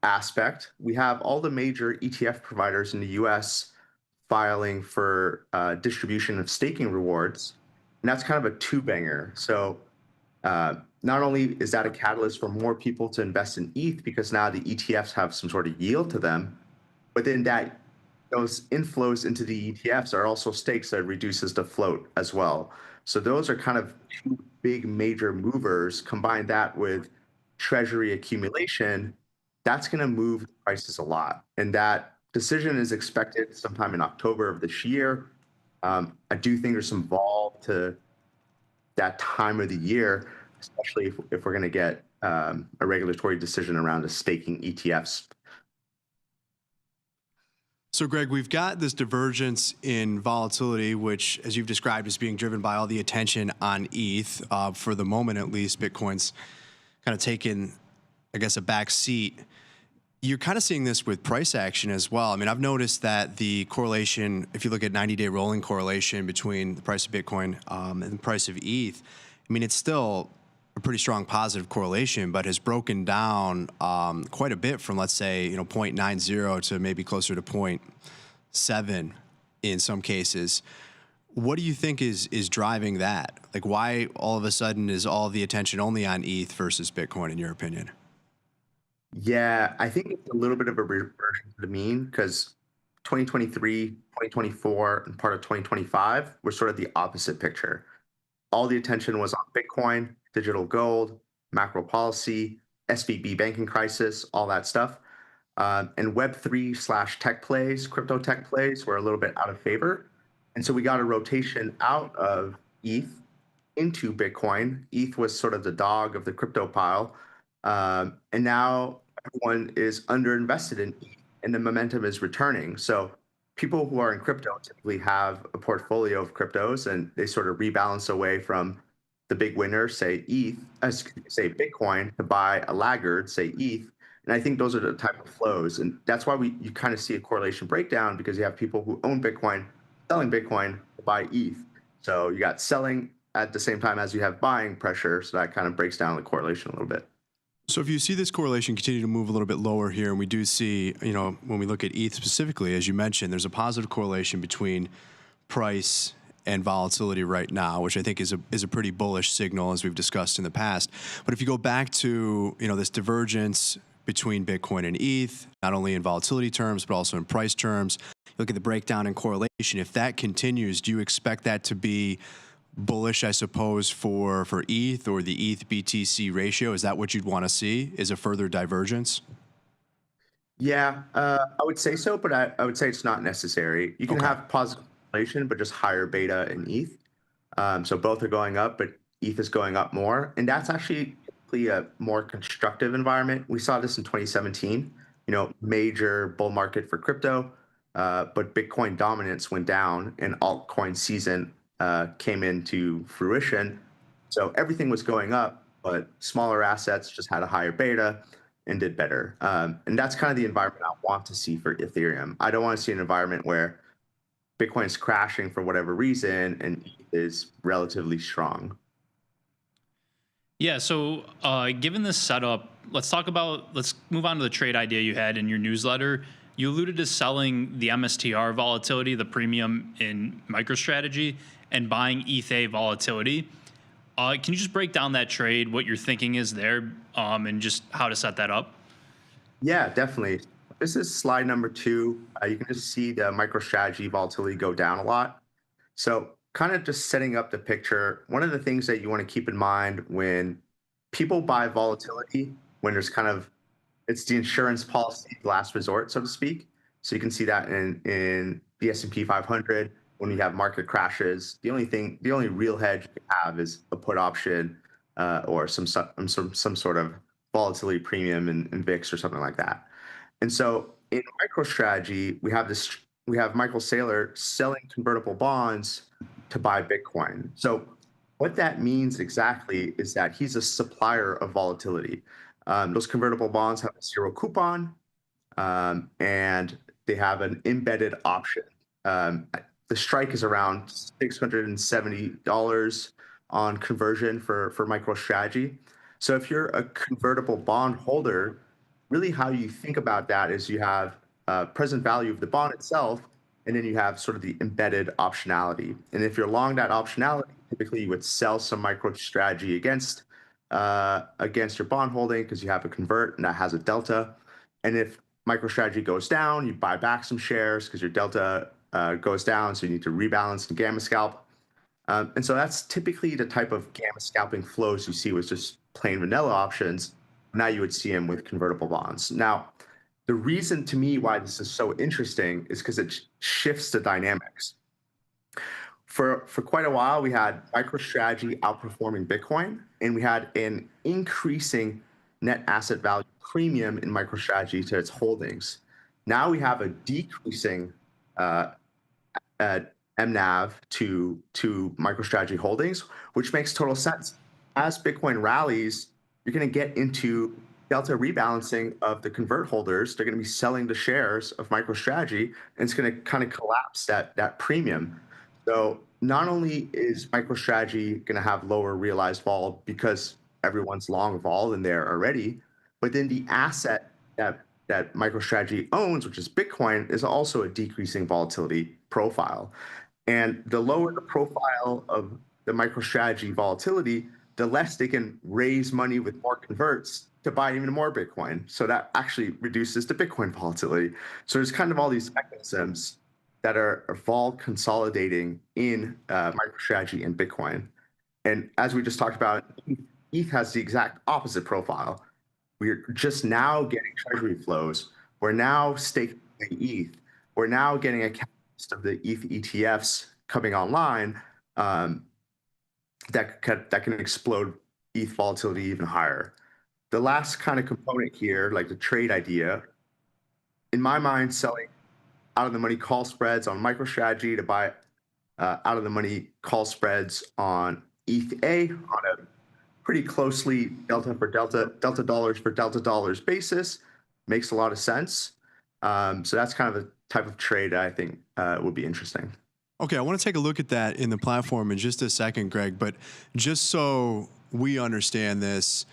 aspect, we have all the major ETF providers in the US filing for distribution of staking rewards. And that's kind of a two-banger. So not only is that a catalyst for more people to invest in ETH because now the ETFs have some sort of yield to them, but then those inflows into the ETFs are also stakes that reduces the float as well. So those are kind of two big major movers. Combine that with treasury accumulation, that's going to move prices a lot. And that decision is expected sometime in October of this year. I do think there's some vol to that time of the year, especially if we're going to get a regulatory decision around the staking ETFs. So, Greg, we've got this divergence in volatility, which, as you've described, is being driven by all the attention on ETH. For the moment, at least, Bitcoin's kind of taken, I guess, a back seat. You're kind of seeing this with price action as well. I mean, I've noticed that the correlation, if you look at 90-day rolling correlation between the price of Bitcoin and the price of ETH, I mean, it's still a pretty strong positive correlation, but has broken down quite a bit from, let's say, 0.90 to maybe closer to 0.7 in some cases. What do you think is driving that? Like, why all of a sudden is all the attention only on ETH versus Bitcoin, in your opinion? Yeah, I think it's a little bit of a reversion to the mean because 2023, 2024, and part of 2025 were sort of the opposite picture. all the attention was on Bitcoin, digital gold, macro policy, SVB banking crisis, all that stuff. And Web3/tech plays, crypto tech plays were a little bit out of favor. And so we got a rotation out of ETH into Bitcoin. ETH was sort of the dog of the crypto pile. And now everyone is underinvested in ETH and the momentum is returning. So people who are in crypto typically have a portfolio of cryptos and they sort of rebalance away from the big winner, say say Bitcoin, to buy a laggard, say ETH. And I think those are the type of flows. And that's why you kind of see a correlation breakdown, because you have people who own Bitcoin selling Bitcoin to buy ETH. So you got selling at the same time as you have buying pressure. So that kind of breaks down the correlation a little bit. So if you see this correlation continue to move a little bit lower here, and we do see, when we look at ETH specifically, as you mentioned, there's a positive correlation between price and volatility right now, which I think is a pretty bullish signal, as we've discussed in the past. But if you go back to, this divergence between Bitcoin and ETH, not only in volatility terms, but also in price terms, look at the breakdown and correlation. If that continues, do you expect that to be bullish, I suppose, for ETH or the ETH BTC ratio? Is that what you'd want to see? Is a further divergence? Yeah, I would say so, but I would say it's not necessary. You can have positive correlation, but just higher beta in ETH. So both are going up, but ETH is going up more. And that's actually a more constructive environment. We saw this in 2017, major bull market for crypto, but Bitcoin dominance went down and altcoin season came into fruition. So everything was going up, but smaller assets just had a higher beta and did better. And that's kind of the environment I want to see for Ethereum. I don't want to see an environment where Bitcoin is crashing for whatever reason and ETH is relatively strong. Yeah, so given this setup, let's move on to the trade idea you had in your newsletter. You alluded to selling the MSTR volatility, the premium in MicroStrategy, and buying ETH volatility. Can you just break down that trade, what your thinking is there, and just how to set that up? Yeah, definitely. This is slide number 2. You can just see the MicroStrategy volatility go down a lot. So kind of just setting up the picture, one of the things that you want to keep in mind when people buy volatility, when there's it's the insurance policy last resort, so to speak. So you can see that in the S&P 500, when you have market crashes, the only real hedge you have is a put option or some sort of volatility premium in VIX or something like that. And so in MicroStrategy, we have Michael Saylor selling convertible bonds to buy Bitcoin. So what that means exactly is that he's a supplier of volatility. Those convertible bonds have a 0 coupon, and they have an embedded option. The strike is around $670 on conversion for MicroStrategy. So if you're a convertible bond holder, really how you think about that is you have present value of the bond itself, and then you have sort of the embedded optionality. And if you're long that optionality, typically you would sell some MicroStrategy against your bond holding because you have a convert and that has a delta. And if MicroStrategy goes down, you buy back some shares because your delta goes down, so you need to rebalance the gamma scalp. And so that's typically the type of gamma scalping flows you see with just plain vanilla options. Now you would see them with convertible bonds. Now, the reason to me why this is so interesting is because it shifts the dynamics. For quite a while, we had MicroStrategy outperforming Bitcoin, and we had an increasing net asset value premium in MicroStrategy to its holdings. Now we have a decreasing MNAV to MicroStrategy holdings, which makes total sense. As Bitcoin rallies, you're going to get into delta rebalancing of the convert holders. They're going to be selling the shares of MicroStrategy, and it's going to kind of collapse that premium. So not only is MicroStrategy going to have lower realized vol because everyone's long vol in there already, but then the asset that MicroStrategy owns, which is Bitcoin, is also a decreasing volatility profile. And the lower the profile of the MicroStrategy volatility, the less they can raise money with more converts to buy even more Bitcoin. So that actually reduces the Bitcoin volatility. So there's kind of all these mechanisms that are vol consolidating in MicroStrategy and Bitcoin. And as we just talked about, ETH has the exact opposite profile. We're just now getting treasury flows. We're now staking ETH. We're now getting a catalyst of the ETH ETFs coming online that can explode ETH volatility even higher. The last kind of component here, like the trade idea, in my mind, selling out of the money call spreads on MicroStrategy to buy out of the money call spreads on ETH-A on a pretty closely delta dollars for delta dollars basis makes a lot of sense. So that's kind of the type of trade I think would be interesting. Okay, I want to take a look at that in the platform in just a second, Greg, but just so we understand this,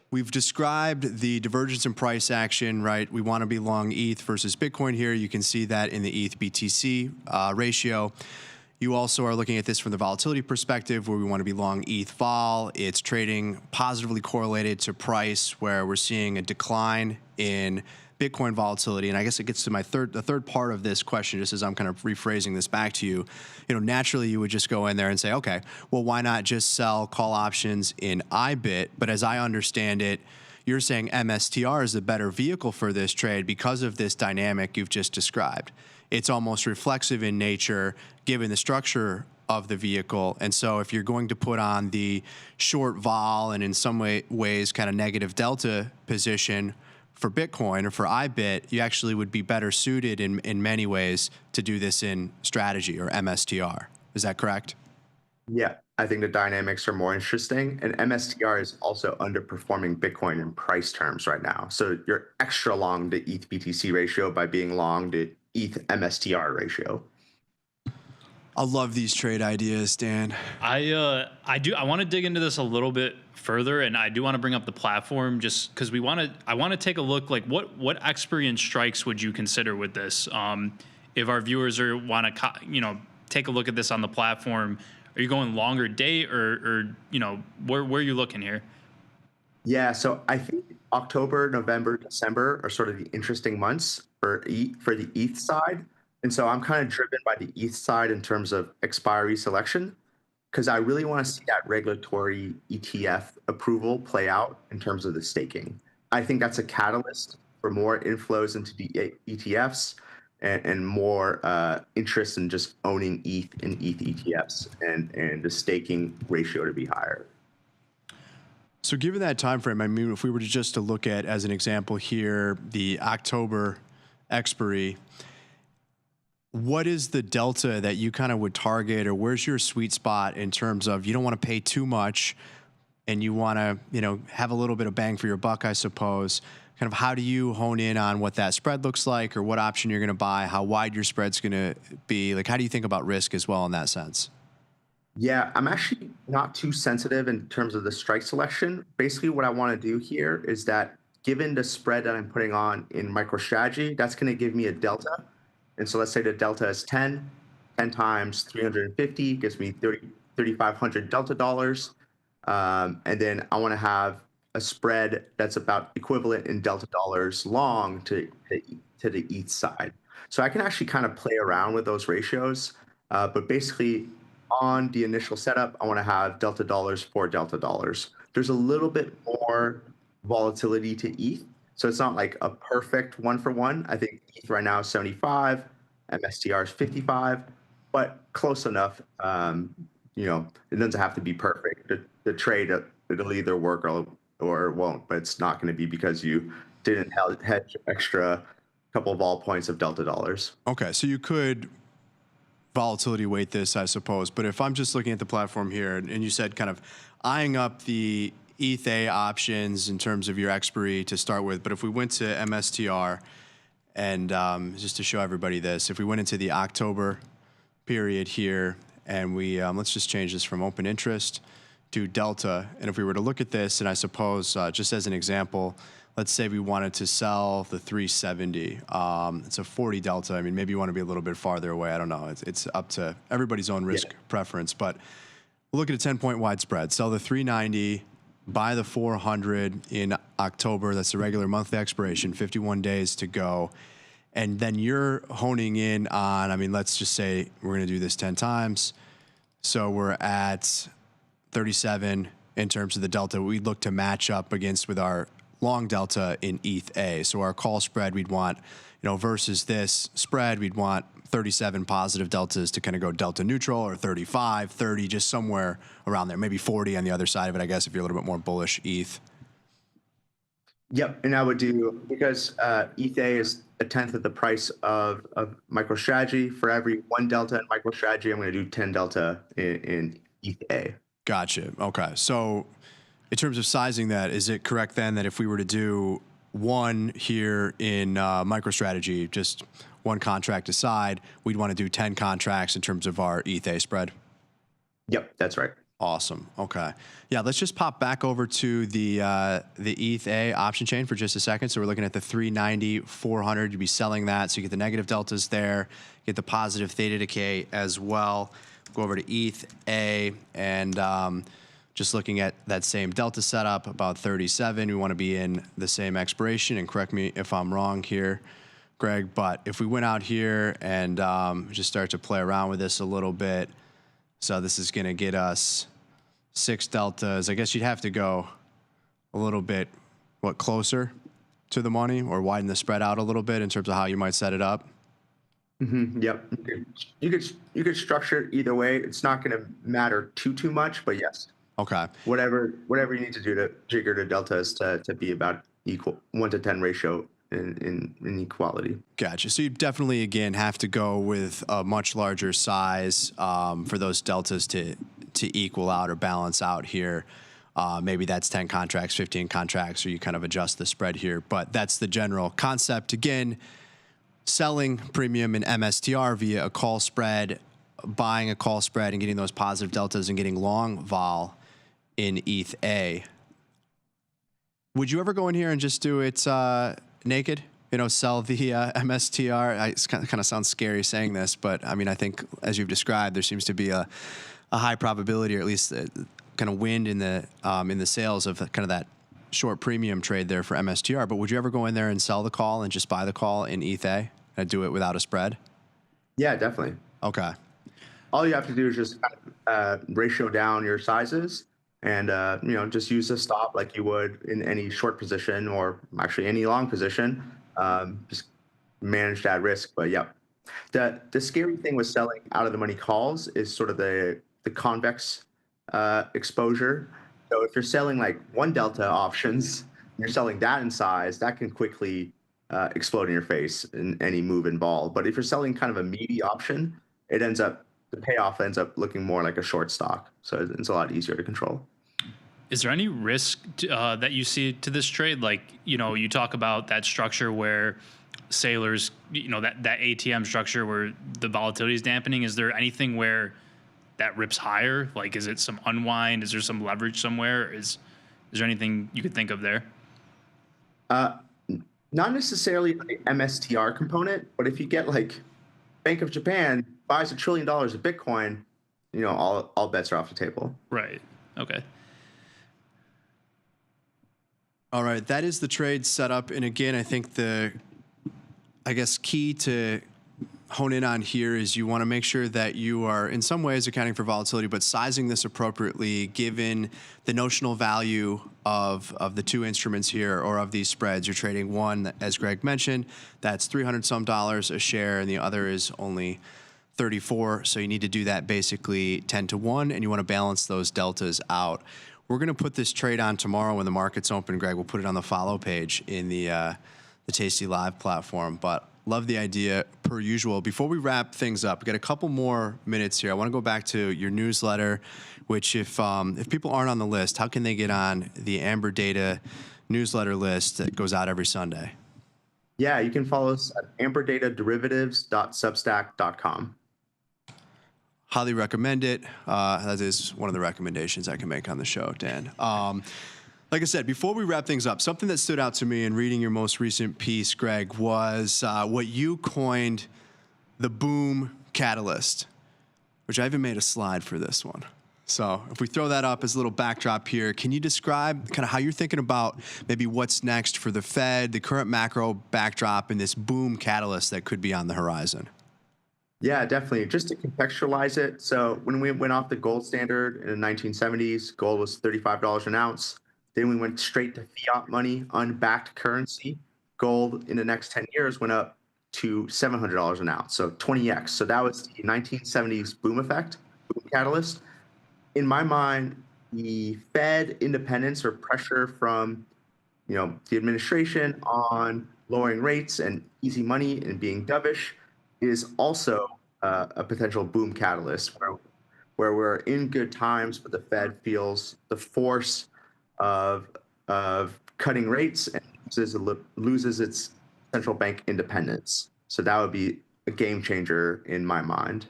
we've described the divergence in price action, right? We want to be long ETH versus Bitcoin here. You can see that in the ETH BTC ratio. You also are looking at this from the volatility perspective, where we want to be long ETH vol. It's trading positively correlated to price, where we're seeing a decline in Bitcoin volatility. And I guess it gets to the third part of this question, just as I'm kind of rephrasing this back to you. Naturally you would just go in there and say, okay, well, why not just sell call options in IBIT? But as I understand it, you're saying MSTR is the better vehicle for this trade because of this dynamic you've just described. It's almost reflexive in nature, given the structure of the vehicle. And so if you're going to put on the short vol and in some ways kind of negative delta position for Bitcoin or for IBIT, you actually would be better suited in many ways to do this in strategy or MSTR. Is that correct? Yeah, I think the dynamics are more interesting. And MSTR is also underperforming Bitcoin in price terms right now. So you're extra long the ETH BTC ratio by being long the ETH MSTR ratio. I love these trade ideas, Dan. I want to dig into this a little bit further, and I do want to bring up the platform just because I want to take a look, like what expiry and strikes would you consider with this? If our viewers want to take a look at this on the platform, are you going longer date or where are you looking here? Yeah, so I think October, November, December are sort of the interesting months for the ETH side. And so I'm kind of driven by the ETH side in terms of expiry selection, because I really want to see that regulatory ETF approval play out in terms of the staking. I think that's a catalyst for more inflows into the ETFs and more interest in just owning ETH and ETH ETFs and the staking ratio to be higher. So given that time frame, I mean, if we were to look at, as an example here, the October expiry, what is the delta that you kind of would target, or where's your sweet spot in terms of you don't want to pay too much and you want to, have a little bit of bang for your buck, I suppose. Kind of how do you hone in on what that spread looks like or what option you're going to buy, how wide your spread's going to be? Like, how do you think about risk as well in that sense? Yeah, I'm actually not too sensitive in terms of the strike selection. Basically, what I want to do here is that given the spread that I'm putting on in MicroStrategy, that's going to give me a delta. And so let's say the delta is 10 times 350 gives me 3,500 delta dollars. And then I want to have a spread that's about equivalent in delta dollars long to the ETH side. So I can actually kind of play around with those ratios. But basically, on the initial setup, I want to have delta dollars for delta dollars. There's a little bit more volatility to ETH. So it's not like a perfect one for one. I think ETH right now is 75, MSTR is 55, but close enough. It doesn't have to be perfect. The trade, it'll either work or it won't, but it's not going to be because you didn't hedge extra couple of vol points of delta dollars. Okay, so you could volatility weight this, I suppose. But if I'm just looking at the platform here, and you said kind of eyeing up the ETH-A options in terms of your expiry to start with, but if we went to MSTR, and just to show everybody this, if we went into the October period here, and we let's just change this from open interest to delta, and if we were to look at this, and I suppose just as an example, let's say we wanted to sell the 370. It's a 40 delta. I mean, maybe you want to be a little bit farther away. I don't know. It's up to everybody's own risk preference. But we'll look at a 10-point wide spread. Sell the 390, buy the 400 in October. That's the regular monthly expiration, 51 days to go. And then you're honing in on, I mean, let's just say we're going to do this 10 times. So we're at 37 in terms of the delta we look to match up against with our long delta in ETH A. So our call spread we'd want, versus this spread, we'd want 37 positive deltas to kind of go delta neutral, or 35, 30, just somewhere around there. Maybe 40 on the other side of it, I guess, if you're a little bit more bullish ETH. Yep, and I would do, because ETH A is a tenth of the price of MicroStrategy. For every 1 delta in MicroStrategy, I'm going to do 10 delta in ETH A. Gotcha. Okay. So in terms of sizing that, is it correct then that if we were to do 1 here in MicroStrategy, just 1 contract aside, we'd want to do 10 contracts in terms of our ETH A spread? Yep, that's right. Awesome. Okay. Yeah, let's just pop back over to the ETH A option chain for just a second. So we're looking at the 390, 400. You'd be selling that. So you get the negative deltas there, get the positive theta decay as well. Go over to ETH A, and just looking at that same delta setup, about 37. We want to be in the same expiration, and correct me if I'm wrong here, Greg, but if we went out here and just start to play around with this a little bit, so this is going to get us 6 deltas. I guess you'd have to go a little bit, closer to the money, or widen the spread out a little bit in terms of how you might set it up? Yep. You could structure it either way. It's not going to matter too much, but yes. Okay. Whatever you need to do to trigger the deltas to be about equal 1 to 10 ratio in equality. Gotcha. So you definitely, again, have to go with a much larger size for those deltas to equal out or balance out here. Maybe that's 10 contracts, 15 contracts, or you kind of adjust the spread here. But that's the general concept. Again, selling premium in MSTR via a call spread, buying a call spread and getting those positive deltas and getting long vol in ETH A. Would you ever go in here and just do it naked? Sell the MSTR? It kind of sounds scary saying this, but I mean, I think as you've described, there seems to be a high probability, or at least kind of wind in the sails of kind of that short premium trade there for MSTR. But would you ever go in there and sell the call and just buy the call in ETH A and do it without a spread? Yeah, definitely. Okay. All you have to do is just ratio down your sizes and, just use a stop like you would in any short position, or actually any long position. Just manage that risk. But yeah, the scary thing with selling out of the money calls is sort of the convex exposure. So if you're selling like 1 delta options, you're selling that in size, that can quickly explode in your face in any move in vol. But if you're selling kind of a meaty option, the payoff ends up looking more like a short stock. So it's a lot easier to control. Is there any risk that you see to this trade? Like, you talk about that structure where sailors, that ATM structure where the volatility is dampening. Is there anything where that rips higher? Like, is it some unwind? Is there some leverage somewhere? Is there anything you could think of there? Not necessarily the MSTR component, but if you get like Bank of Japan buys $1 trillion of Bitcoin, all bets are off the table. Right. Okay. All right. That is the trade setup. And again, I think key to hone in on here is you want to make sure that you are in some ways accounting for volatility, but sizing this appropriately given the notional value of the 2 instruments here, or of these spreads. You're trading one, as Greg mentioned, that's $300 some a share, and the other is only 34. So you need to do that basically 10 to 1, and you want to balance those deltas out. We're going to put this trade on tomorrow when the market's open, Greg. We'll put it on the follow page in the Tasty Live platform, but love the idea per usual. Before we wrap things up, we got a couple more minutes here. I want to go back to your newsletter, which if people aren't on the list, how can they get on the Amber Data newsletter list that goes out every Sunday? Yeah, you can follow us at amberDataDerivatives.substack.com. Highly recommend it. That is one of the recommendations I can make on the show, Dan. Like I said, before we wrap things up, something that stood out to me in reading your most recent piece, Greg, was what you coined the boom catalyst, which I even made a slide for this one. So if we throw that up as a little backdrop here, can you describe kind of how you're thinking about maybe what's next for the Fed, the current macro backdrop, and this boom catalyst that could be on the horizon? Yeah, definitely. Just to contextualize it, so when we went off the gold standard in the 1970s, gold was $35 an ounce. Then we went straight to fiat money, unbacked currency. Gold in the next 10 years went up to $700 an ounce, so 20x. So that was the 1970s boom effect, boom catalyst. In my mind, the Fed independence or pressure from the administration on lowering rates and easy money and being dovish is also a potential boom catalyst where we're in good times, but the Fed feels the force of cutting rates and loses its central bank independence. So that would be a game changer in my mind.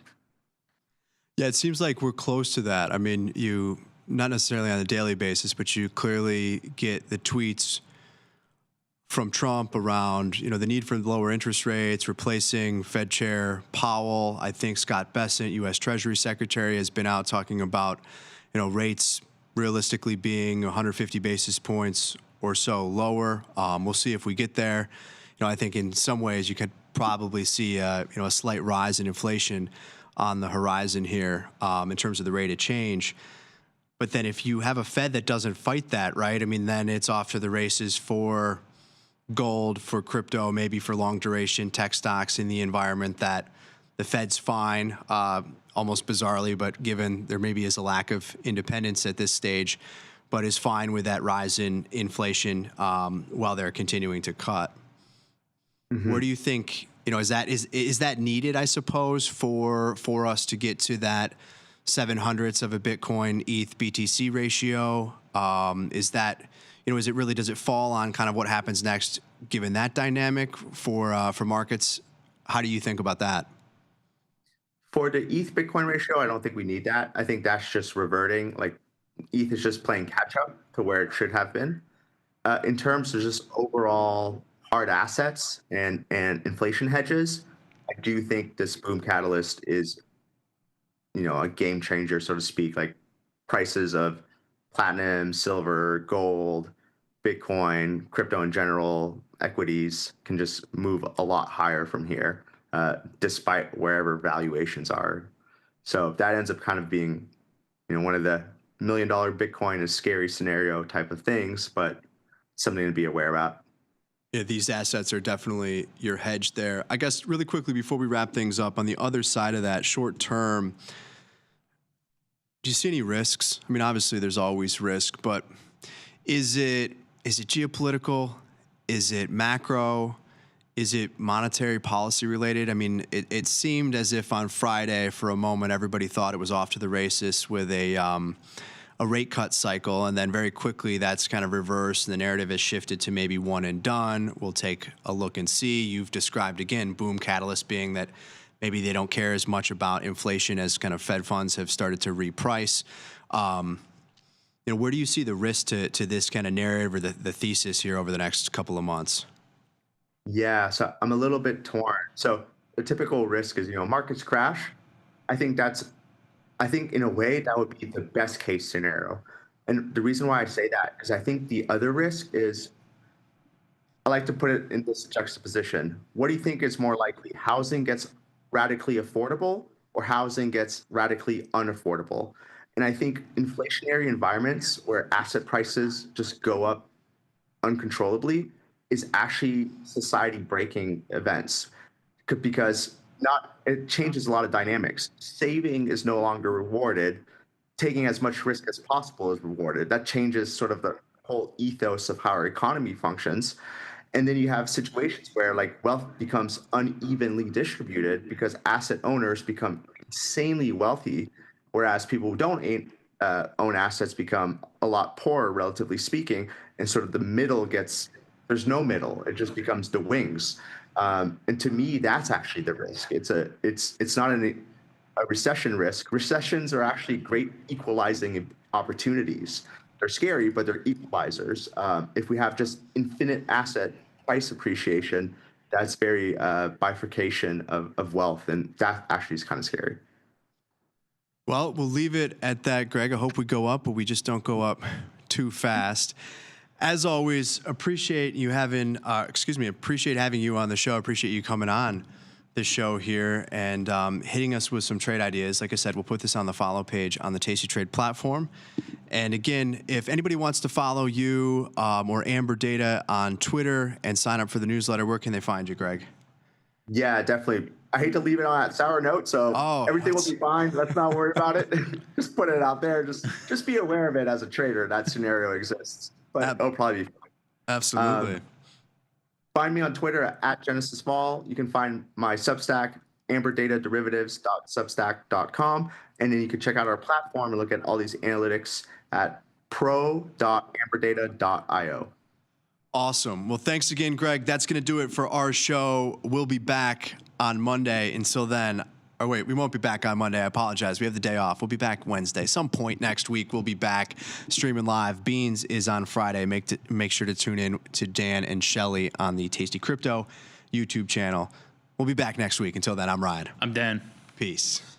Yeah, it seems like we're close to that. I mean, you not necessarily on a daily basis, but you clearly get the tweets from Trump around, the need for lower interest rates, replacing Fed Chair Powell. I think Scott Bessent, U.S. Treasury Secretary, has been out talking about, rates realistically being 150 basis points or so lower. We'll see if we get there. I think in some ways you could probably see a slight rise in inflation on the horizon here in terms of the rate of change. But then if you have a Fed that doesn't fight that, right, I mean, then it's off to the races for gold, for crypto, maybe for long duration tech stocks in the environment that the Fed's fine, almost bizarrely, but given there maybe is a lack of independence at this stage, but is fine with that rise in inflation while they're continuing to cut. Mm-hmm. Where do you think, is that needed, I suppose, for us to get to that 700ths of a Bitcoin ETH BTC ratio? Is that, does it fall on kind of what happens next, given that dynamic for markets? How do you think about that? For the ETH Bitcoin ratio, I don't think we need that. I think that's just reverting. Like ETH is just playing catch up to where it should have been. In terms of just overall hard assets and inflation hedges, I do think this boom catalyst is, a game changer, so to speak. Like prices of platinum, silver, gold, Bitcoin, crypto in general, equities can just move a lot higher from here, despite wherever valuations are. So that ends up kind of being, one of the $1 million Bitcoin is scary scenario type of things, but something to be aware about. Yeah, these assets are definitely your hedge there. I guess really quickly before we wrap things up, on the other side of that, short term, do you see any risks? I mean, obviously there's always risk, but is it geopolitical? Is it macro? Is it monetary policy related? I mean, it seemed as if on Friday for a moment everybody thought it was off to the races with a rate cut cycle, and then very quickly that's kind of reversed and the narrative has shifted to maybe one and done. We'll take a look and see. You've described again boom catalyst being that maybe they don't care as much about inflation as kind of Fed funds have started to reprice. Where do you see the risk to this kind of narrative or the thesis here over the next couple of months? Yeah, so I'm a little bit torn. So the typical risk is, markets crash. I think in a way that would be the best case scenario. And the reason why I say that is I think the other risk is, I like to put it in this juxtaposition. What do you think is more likely? Housing gets radically affordable or housing gets radically unaffordable? And I think inflationary environments where asset prices just go up uncontrollably is actually society breaking events, because it changes a lot of dynamics. Saving is no longer rewarded. Taking as much risk as possible is rewarded. That changes sort of the whole ethos of how our economy functions. And then you have situations where wealth becomes unevenly distributed because asset owners become insanely wealthy, whereas people who don't own assets become a lot poorer, relatively speaking. And sort of the middle there's no middle. It just becomes the wings. And to me, that's actually the risk. It's not a recession risk. Recessions are actually great equalizing opportunities. They're scary, but they're equalizers. If we have just infinite asset price appreciation, that's very bifurcation of wealth, and that actually is kind of scary. Well, we'll leave it at that, Greg. I hope we go up, but we just don't go up too fast. As always, appreciate having you on the show. Appreciate you coming on the show here and hitting us with some trade ideas. Like I said, we'll put this on the follow page on the Tasty Trade platform. And again, if anybody wants to follow you or Amber Data on Twitter and sign up for the newsletter, where can they find you, Greg? Yeah, definitely. I hate to leave it on that sour note, so everything will be fine. Let's not worry about it. Just put it out there. Just be aware of it as a trader. That scenario exists, but it'll probably be fine. Absolutely. Find me on Twitter at Genesis Mall. You can find my Substack, amberDataDerivatives.substack.com, and then you can check out our platform and look at all these analytics at pro.amberdata.io. Awesome. Well, thanks again, Greg. That's going to do it for our show. We'll be back on Monday. Until then, oh wait, we won't be back on Monday. I apologize. We have the day off. We'll be back Wednesday. Some point next week, we'll be back streaming live. Beans is on Friday. Make sure to tune in to Dan and Shelly on the Tasty Crypto YouTube channel. We'll be back next week. Until then, I'm Ryan. I'm Dan. Peace.